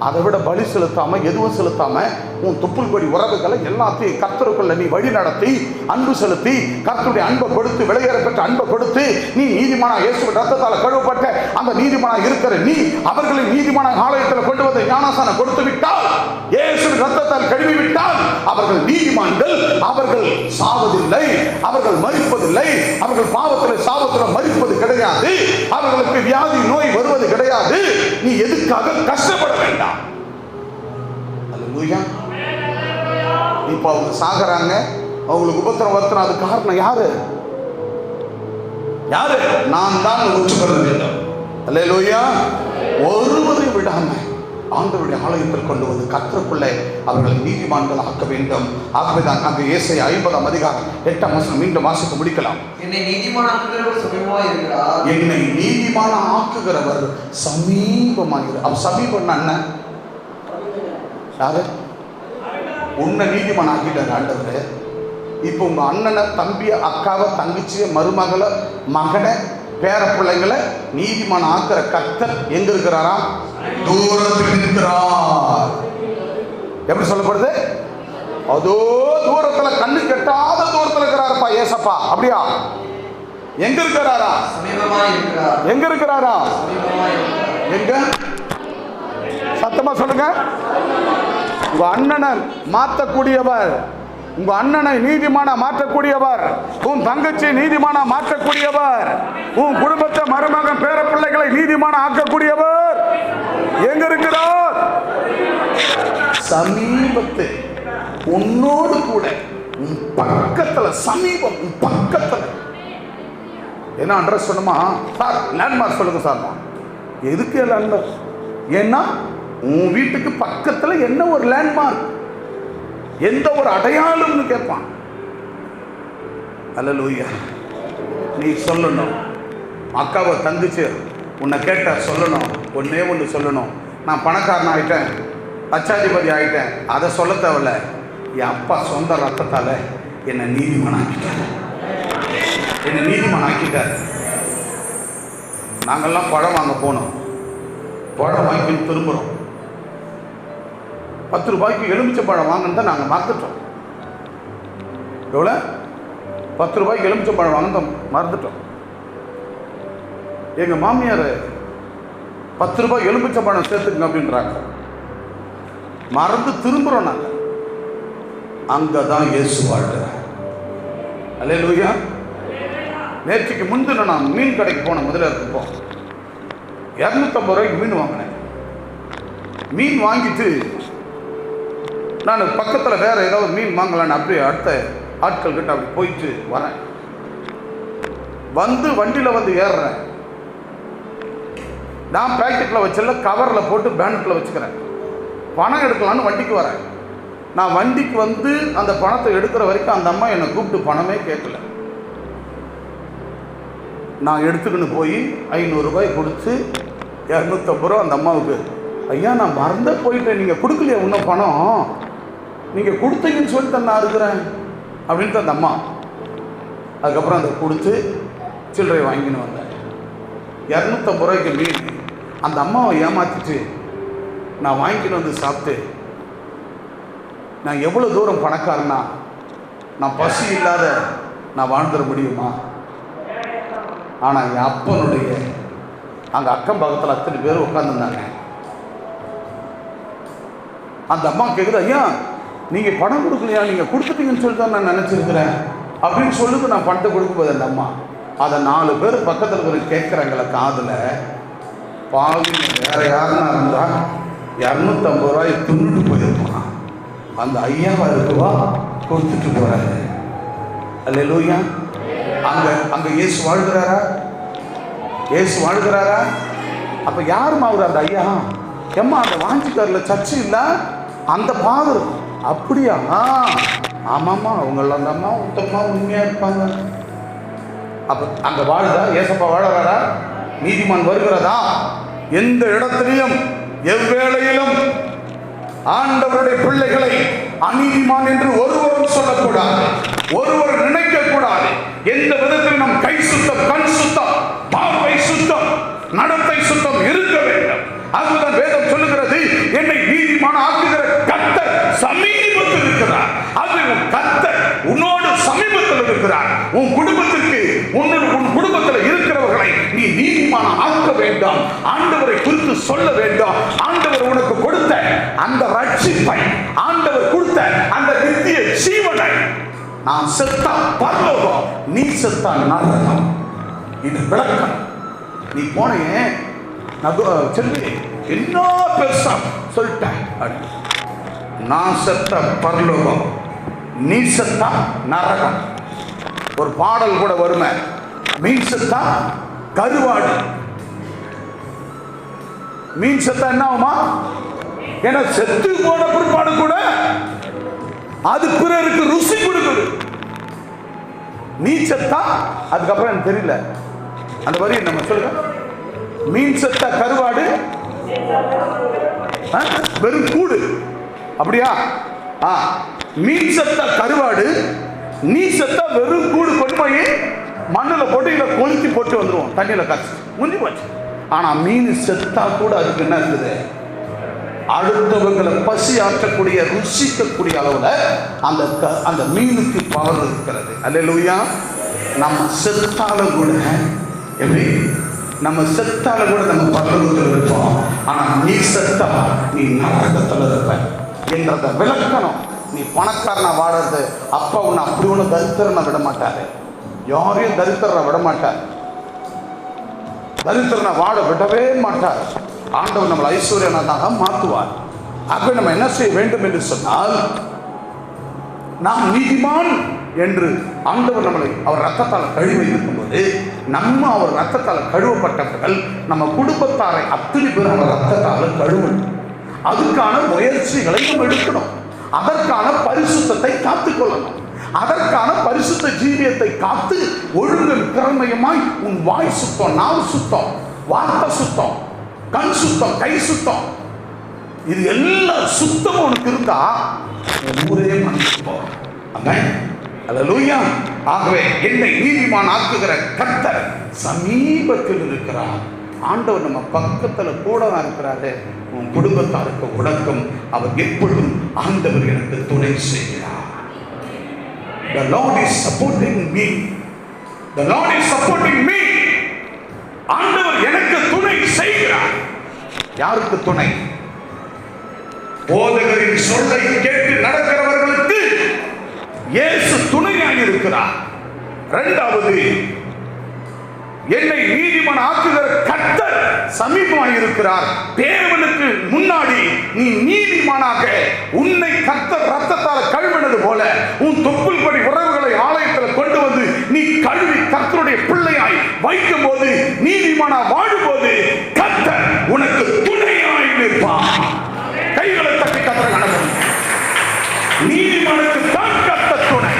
அதை விட பலி செலுத்தாம, எதுவும் செலுத்தாம, உன் துப்புள் கொடி உறவுகளை எல்லாத்தையும் கர்த்தருக்குள்ள நீ வழி நடத்தி அன்பு செலுத்தி, கர்த்தருடைய அன்பை கொடுத்து, விலையேற பெற்ற அன்பை கொடுத்து, நீ நீதிமானா இயேசுவின் ரத்தத்தால் கழுவப்பட்ட அந்த நீதிமானா இருக்கிற நீ அவர்களை நீதிமான ஆலயத்தில் கொண்டு வந்து ஞானஸ்நானம் கொடுத்து விட்டால், இயேசுவின் ரத்தத்தால் கழுவி விட்டால் அவர்கள் நீதிமான்கள். அவர்கள் சாவதில்லை, அவர்கள் மரிப்பதில்லை, அவர்கள் பாவத்தில் சாவத்தில் மரிப்பது கிடையாது, அவர்களுக்கு வியாதி நோய் வருவது கிடையாது. நீ எதுக்காக கஷ்டப்பட வேண்டாம். அல்லேலூயா. இப்ப அவங்க சாகுறாங்க, அவங்களுக்கு உபத்திரம் வருத்தம், அது காரணம் யாரு? யாரு? நான் தான் ஒற்றுக்கொள்ள வேண்டும். அல்லேலூயா. ஒருவரை விடாம ஆண்டவருடைய ஆலயத்தில் கொண்டு வந்து கர்த்தருக்குள்ளே அவர்களை நீதிமான்கள் ஆக்க வேண்டும். ஆகவேதான் அங்கு ஏசாயா 50ஆம் அதிகாரம் 8ஆம் வசனம் மீண்டும் வாசித்து முடிக்கலாம். என்னை நீதிமானாக்குகிறவர் சமீபமாய் இருக்கிறார். என்னை நீதிமான ஆக்குகிறவர் சமீபமாகிறார். அப்ப சமீபம் என்ன? யாரு? உன்னை நீதிமான் ஆக்கிட்டார் ஆண்டவர். இப்போ உங்க அண்ணனை, தம்பிய, அக்காவை, தங்கச்சிய, மருமகளை, மகனை, பேர பிள்ளைங்களை நீதிமான் ஆக்குற கர்த்தர் எங்க இருக்கிறாரா? தூரத்தில் இருக்கிறார். எப்படி சொல்லப்படுது? அதோ தூரத்துல, கண்ணு கெட்டாத தூரத்துல இருக்கிறாரப்பா ஏசப்பா. அப்படியா? எங்க இருக்கிறாரா? சமீபமாய் இருக்கிறார். எங்க இருக்கிறாரா? சமீபமாய் இருக்கிறார். எங்க? சத்தமா சொல்லுங்க. உங்க அண்ணனை மாற்றக்கூடியவர், உங்க அண்ணனை நீதிமானா மாற்றக்கூடியவர், உன் தங்கச்சி நீதிமானா மாற்றக்கூடியவர், உன் குடும்பத்தை மருமகன் பேர பிள்ளைகளை நீதிமானா ஆக்கக்கூடியவர் எங்க இருக்கிறார்? சமீபத்தில் உன்னோடு கூட, உன் பக்கத்துல, சமீபம், உன் பக்கத்துல. என்ன அட்ரஸ் சொன்னமா சார்? லேண்ட்மார்க் சொல்லுங்க சார். எதுக்கு லேண்ட்மார்க்? ஏன்னா உன் வீட்டுக்கு பக்கத்துல என்ன ஒரு லேண்ட்மார்க், எந்த ஒரு அடையாளம்னு கேட்பான். அல்லேலூயா. நீ சொல்லணும். அக்காவை தந்துச்சு உன்னை கேட்ட சொல்லணும். ஒன்னே ஒன்று சொல்லணும், நான் பணக்காரன் ஆகிட்டேன், லட்சாதிபதி ஆகிட்டேன். அதை சொல்ல தேவையில்ல. என் அப்பா சொந்த ரத்தத்தால் என்னை நீதிமான் ஆக்கிட்டார், என்னை நீதிமான் ஆக்கிட்டார். நாங்கள்லாம் பழம் வாங்க போனோம், பழம் வாங்கி திரும்புகிறோம். 10 ரூபாய்க்கு எலுமிச்சை பழம் வாங்கன்னு தான் நாங்கள் மறந்துட்டோம். எவ்வளோ? 10 ரூபாய்க்கு எலுமிச்சை பழம் வாங்க மறந்துட்டோம். எங்கள் மாமியார் 10 ரூபாய் எலுமிச்சை பழம் சேர்த்துக்குங்க அப்படின்றாங்க. மறந்து திரும்புகிறோம் நாங்கள். அங்கே தான் இயேசு வாழ்கிறார். அல்லேலூயா. நேற்றுக்கு முந்தின நான் மீன் கடைக்கு போனேன். முதல்ல இருப்போம் 250 ரூபாய்க்கு மீன் வாங்கினேன். மீன் வாங்கிட்டு நான் பக்கத்தில் வேற ஏதாவது மீன் வாங்கலான்னு அப்படியே அடுத்த ஆட்கள் கிட்ட அப்படி போயிட்டு வரேன். வந்து வண்டியில் வந்து ஏறுறேன். நான் பேக்கெட்டில் வச்சல, கவரில் போட்டு பேனட்டில் வச்சுக்கிறேன். பணம் எடுக்கலான்னு வண்டிக்கு வரேன். நான் வண்டிக்கு வந்து அந்த பணத்தை எடுக்கிற வரைக்கும் அந்த அம்மா என்னை கூப்பிட்டு பணமே கேட்கல. நான் எடுத்துக்கின்னு போய் 500 ரூபாய் கொடுத்து 250 ரூபா அந்த அம்மாவுக்கு, ஐயா நான் மறந்தே போயிட்டேன், நீங்கள் கொடுக்கலையா இன்னும் பணம், நீங்கள் கொடுத்தீங்கன்னு சொல்லிட்டு நான் இருக்கிறேன் அப்படின்ட்டு அந்த அம்மா. அதுக்கப்புறம் அதை கொடுத்து சில்லறை வாங்கின்னு வந்தேன். 250 ரூபாய்க்கு மீன். அந்த அம்மாவை ஏமாற்றிட்டு நான் வாங்கின்னு வந்து சாப்பிட்டு, நான் எவ்வளோ தூரம் பணக்காரனா, நான் பசி இல்லாத நான் வாழ்ந்துட முடியுமா? ஆனால் என் அப்பனுடைய அங்கே அக்கம் பக்கத்தில் அத்தனை பேர் உட்காந்துருந்தாங்க. அந்த அம்மா கேட்குது, ஐயா நீங்கள் பணம் கொடுக்கலையா, நீங்கள் கொடுத்துட்டீங்கன்னு சொல்லிட்டு தான் நான் நினச்சிருக்கிறேன் அப்படின்னு சொல்லிட்டு நான் பணத்தை கொடுக்கும்போது அந்த அம்மா அதை 4 பேர் பக்கத்தில் இருக்கிற கேட்குறாங்கள காதில். பாவி வேற யாருன்னா இருந்தால் 250 ரூபாய் துண்ணுட்டு போயிருப்பான். அந்த ஐயாவா இருக்குவா கொடுத்துட்டு போறாரு. அல்லேலூயா. அங்க இயேசு வாழ்கிறாரா? இயேசு வாழ்கிறாரா? அப்ப யாருமா அவர் அந்த ஐயா? ஏம்மா அந்த வாஞ்சிக்காரில் சர்ச்சு இல்லை, அந்த பாதர். அப்படியா? ஆமாம்மா, அவங்கள அந்த அம்மா உத்தமா உண்மையா இருப்பாங்க. அப்ப அங்க வாழுதா? ஏசப்பா வாழறாரா? நீதிமான் வருகிறதா? எந்த இடத்திலையும் எவ்வேளையிலும் ஆண்டவருடைய பிள்ளைகளை அநீதிமான் என்று ஒருவரும் சொல்லக்கூடாது, ஒருவர் நினைக்க கூடாது. எந்த விதத்தில் நம் கை சுத்தம், கண் சுத்தம், பார்வை சுத்தம், நடத்தை சுத்தம் இருக்க வேண்டும். அதுதான் வேதம் சொல்லுகிறது, என்னை நீதிமான ஆக்குகிற கர்த்தர் சமீபத்தில் இருக்கிறார். அது உன் கர்த்தர் உன்னோடு சமீபத்தில் இருக்கிறார். உன் குடும்பத்திற்கு, உன் குடும்பத்தில் இருக்கிறவர்களை நீ நீதிமான ஆக்க வேண்டாம். ஆண்டவரை குறித்து சொல்ல வேண்டாம். ஆண்டவர் உனக்கு கொடுத்த அந்த ரட்சிப்பை, ஆண்டவர் கொடுத்த அந்த நித்திய ஜீவனை, நான் செத்தா பரலோகம், நீ செத்தா நரகம். இது விளக்கம். நீ போனே சொல்லி என்ன பெருசா சொல்லிட்டேன். நான் செத்த பரலோகம், நீ செத்தா நரகம். ஒரு பாடல் கூட வருமே, மீன் செத்தா கருவாடு. மீன் செத்தா என்ன ஆகுமா? ஏன்னா செத்து போன பிற்பாடு கூட அது பிறருக்கு ருசி கொடுக்குது. நீ செத்தா அதுக்கப்புறம் எனக்கு தெரியல அந்த வரி நம்ம சொல்லுங்க. மீன் செத்தா கருவாடு, வெறும் கூடு. அப்படியா? மீன் செத்தா கருவாடு, நீ செத்தா வெறும் கூடு. கொண்டு போய் மண்ணில் போட்டு இதை கொளுத்தி போட்டு வந்துடுவோம், தண்ணியில் காய்ச்சி முடிஞ்சு போச்சு. ஆனால் மீன் செத்தா கூட அதுக்கு என்ன இருக்குது? அடுத்தவங்களை பசி ஆற்றக்கூடிய, ருசிக்கக்கூடிய அளவில் அந்த மீனுக்கு பவர் இருக்கிறது. அல்லேலூயா. நம்ம செத்தால கூட எப்படி? நம்ம செத்தால கூட நம்ம பரலோகத்தில் இருப்போம். ஆனால் நீ செத்தா நீ நீ நரகத்தில் இருப்ப என்றத விளக்கணும். நீ பணக்காரனை வாழறது அப்பா உன்னை அப்படி ஒன்று தரித்திரனை விட மாட்டாரு. யாரையும் தரித்திரனை விட மாட்டார். தரித்திரனை வாழ விடவே மாட்டார். ஆண்டவர் நம்மளை ஐஸ்வர்யனாக மாற்றுவார். ஆகவே நம்ம என்ன செய்ய வேண்டும் என்று சொன்னால், நாம் நீதிமான் என்று ஆண்டவர் நம்மளை அவர் ரத்தத்தால் கழுவி இருக்கும்போது, நம்ம அவர் ரத்தத்தால் கழுவப்பட்டவர்கள் நம்ம குடும்பத்தாரை அத்தனை பேர் அவர் ரத்தத்தால் கழுவணும். அதுக்கான முயற்சிகளை நம்ம எடுக்கணும். அதற்கான பரிசுத்தத்தை காத்துக்கொள்ளணும். அதற்கான பரிசுத்த ஜீவியத்தை காத்து ஒழுங்கும் திறமையுமாய் உன் வாய் சுத்தம், நாவு சுத்தம், வார்த்தை சுத்தம், கண் சுத்தம், கை சுத்தம், இது எல்லாம் சுத்தம் உனக்கு இருந்தா ஊரே மன்னிப்போம். அல்லேலூயா. ஆகவே என்னை நீதிமான் ஆக்குகிற கர்த்தர் சமீபத்தில் இருக்கிறார். ஆண்டவர் நம்ம பக்கத்துல கூட இருக்கிறாரு. உன் குடும்பத்தாருக்கு உடக்கம் அவர் எப்பொழுதும் ஆண்டவர் எனக்கு துணை செய்கிறார். The Lord is supporting me. The Lord is supporting me. ஆண்டவர் எனக்கு துணை செய்கிறார். யாருக்கு துணை? போதகரின் சொல்லை கேட்டு நடக்கிறவர்களுக்கு இயேசு துணையாக இருக்கிறார். இரண்டாவது, என்னை நீதிமான் ஆக்குகிற கர்த்தர் சமீபமாக இருக்கிறார். தேவனுக்கு முன்னாடி நீ நீதிமானாக உன்னை கர்த்தர் ரத்தத்தால் கழுவினது போல உன் தொப்புள் படி உறவுகளை ஆலயத்தில் கொண்டு வந்து நீ கழுவி கர்த்தருடைய பிள்ளையாய் வைக்கும் போது, நீதிமானா வாழும்போது கர்த்தர் உனக்கு துணையாய் நிற்பார். கைகளை தட்டி கர்த்தரை அனுப்பும். நீதிமானுக்கு தான் கர்த்தர் துணை.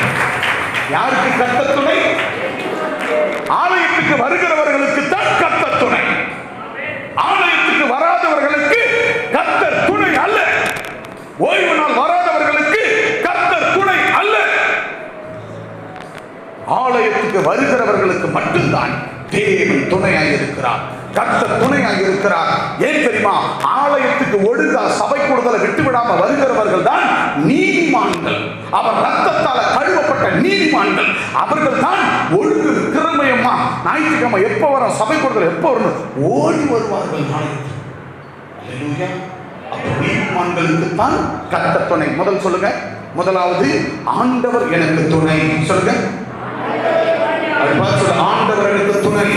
யாருக்கு கர்த்தர் துணை? ஆலயத்துக்கு வருகிறவர்களுக்கு தான் கர்த்தர் துணை. ஆலயத்துக்கு வராதவர்களுக்கு கர்த்தர் துணை அல்ல. ஓய்வு நாள் வராதவர்களுக்கு கர்த்தர் துணை அல்ல. ஆலயத்துக்கு வருகிறவர்களுக்கு மட்டும்தான் தேவன் துணையாக இருக்கிறார். கர்த்தர் துணையாக இருக்கிறார். ஏன் தெரியுமா? ஆலயத்துக்கு ஒழுங்கா சபை கூடுதலை விட்டு விடாம வருகிறவர்கள் தான் நீதிமான்கள். அவர் ரத்தத்தால் கழுவப்பட்ட நீதிமான்கள். அவர்கள் தான் ஒழுங்கு திறமையம்மா ஞாயிற்றுக்கிழமை எப்போ வரும், சபை கூடுதல் எப்போ வரும் ஓடி வருவார்கள். நீதிமான்களுக்கு தான் கர்த்தர் துணை. முதல் சொல்லுங்க. முதலாவது, ஆண்டவர் எனக்கு துணை. சொல்லுங்க. ஆண்டவர் எனக்கு துணை.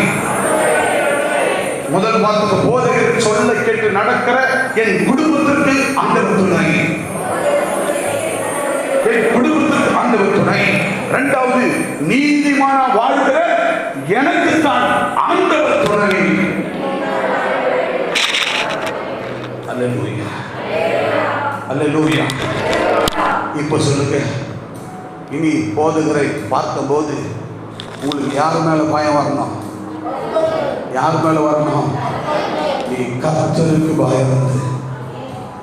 முதல் வார்த்தை, போதகர் சொல்ல கேட்டு நடக்கிற என் குடும்பத்திற்கு ஆண்டவர் துணை. என் குடும்பத்திற்கு ஆண்டவர் துணை. இரண்டாவது, நீதிமான வாழ்கிற எனக்கு தான் ஆண்டவர் துணை. அல்லேலூயா, அல்லேலூயா. இப்ப சொல்லுங்க, இனி போதகரை பார்க்கும்போது உங்களுக்கு யார் மேல பயம் வரணும்? யார் மேல வரணும்? நீ கர்த்தருக்கு பயந்து,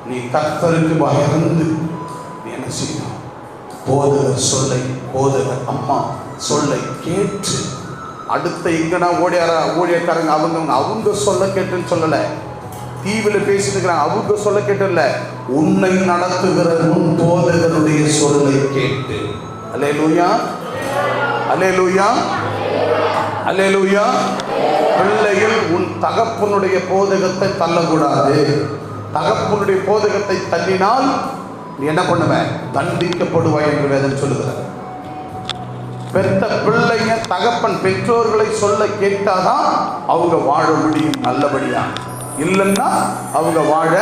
நீ கர்த்தருக்கு பயந்து நீ என்ன செய்யணும்? போதகர் சொல்லை, போதகர் அம்மா சொல்லை கேட்டு, அடுத்த எங்கன்னா ஊழியக்காரங்க அவங்க சொல்ல கேட்டுன்னு சொல்லல, டிவியில் பேசிட்டு இருக்கிறாங்க அவங்க சொல்ல கேட்டல, உன்னை நடத்துகிற உன் போதகருடைய சொல்லை கேட்டு. அல்லேலூயா, அல்லேலூயா, அல்லேலூயா. பிள்ளைகள் உன் தகப்பனுடைய போதகத்தை தள்ளக்கூடாது. தகப்பனுடைய போதகத்தை தள்ளினால் நீ என்ன பண்ணுவ? தண்டிக்கப்படுவாய் என்று வேதம் சொல்லுகிறார். பெற்ற பிள்ளைங்க தகப்பன் பெற்றோர்களை சொல்ல கேட்டாதான் அவங்க வாழ முடியும் நல்லபடியா. இல்லைன்னா அவங்க வாழ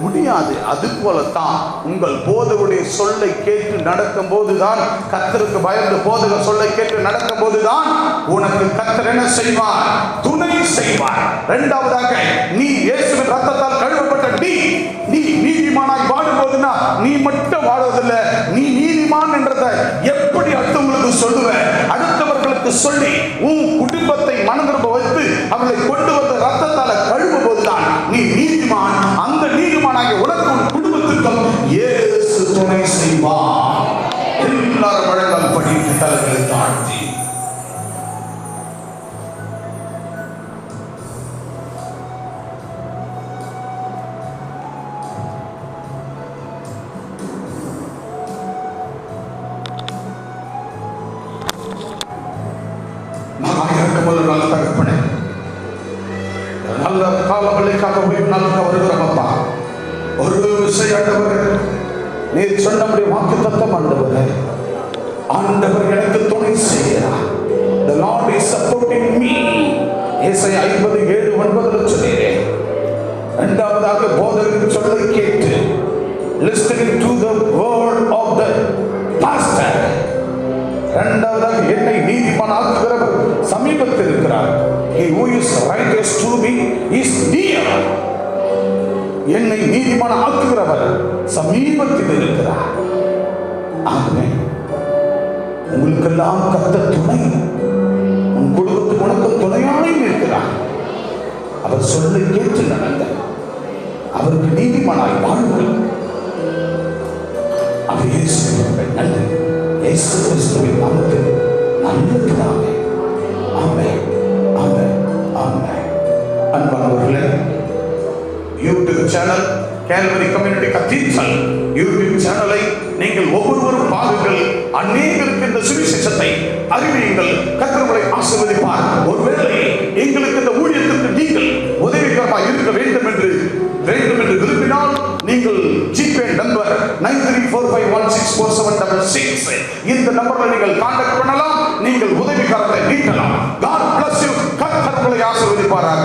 முடியாது. அது போலத்தான் உங்கள் போதகருடைய சொல்லை கேட்டு நடக்கும் போதுதான், கர்த்தருக்கு பயந்து போதகர் சொல்லை கேட்டு நடக்கும் போதுதான் உனக்கு கர்த்தர் என்ன செய்வார்? துணை செய்வார். இரண்டாவதாக, நீ இயேசுவின் ரத்தத்தால் கழுவப்பட்ட நீ நீதிமானாய் வாழும்போதுனா நீ மட்டும் வாழுவதில்லை, நீ நீதிமான் என்றதை எப்படி அடுத்தவங்களுக்கு சொல்லுவ? அடுத்தவர்களுக்கு சொல்லி உன் குடும்பத்தை மனதிரும்ப வைத்து அவர்களை கொண்டு வந்த ரத்தத்தால கழுவும் போதுதான் நீ நீதிமான். அந்த நீதிமானாகிய உனக்கு உன் குடும்பத்திற்கும் இயேசு துணை செய்வார். எல்லாரும் வழங்கல் படித்து தலைகளை தாழ்த்தி நல்ல தகப்பனே, நல்ல காலங்களுக்காக நல்ல வருகிறோம் அப்பா. ஒரு நீர் சொன்னபடி வாக்குத்தத்தம் ஆண்டவரே, ஆண்டவர் எனக்கு துணை செய்கிறார். The Lord is supporting me. ஏசாயா 57:9 சொன்னீரே. இரண்டாவதாக போதகரின் சொல்லை கேட்டு listening to the word of the pastor. இரண்டாவதாக என்னை நீதிமானாக்குகிறவர் சமீபத்தில் இருக்கிறார். He who is righteous to me is near. என்னை நீதிமான ஆக்குகிறவர் சமீபத்தில் இருக்கிறார். ஆமென். உங்களுக்கெல்லாம் கர்த்தர் துணை, உன் குடும்பத்துக்கு உனக்கு துணையாக இருக்கிறார். அவர் சொல்லை கேட்டு நடந்த, அவருக்கு நீதிமானாய் வாழ்வுங்கள். அவர் இயேசுவின் நன்றி, இயேசு கிறிஸ்துவின் நாமத்தில் நல்ல பிதாவே. ஆமென், ஆமென், ஆமென். அன்பானவர்களே, YouTube channel Calvary community cathedral YouTube சேனலை நீங்கள் ஒவ்வொருவரும் பாருங்கள். அநேகருக்கு இந்த சுவிசேஷத்தை அறிவியுங்கள். கர்த்தர் உங்களை ஆசீர்வதிப்பார். ஒருவேளை எங்களுக்கு இந்த ஊழியத்திற்கு நீங்கள் உதவிகரமாக இருக்க வேண்டும் என்று விரும்பினால் நீங்கள் ஜிபே நம்பர் 9345164766 இந்த நம்பரில் நீங்கள் கான்டாக்ட் பண்ணலாம். நீங்கள் உதவிகரத்தை நீட்டலாம். God bless you. கர்த்தர் உங்களை ஆசீர்வதிப்பாராக.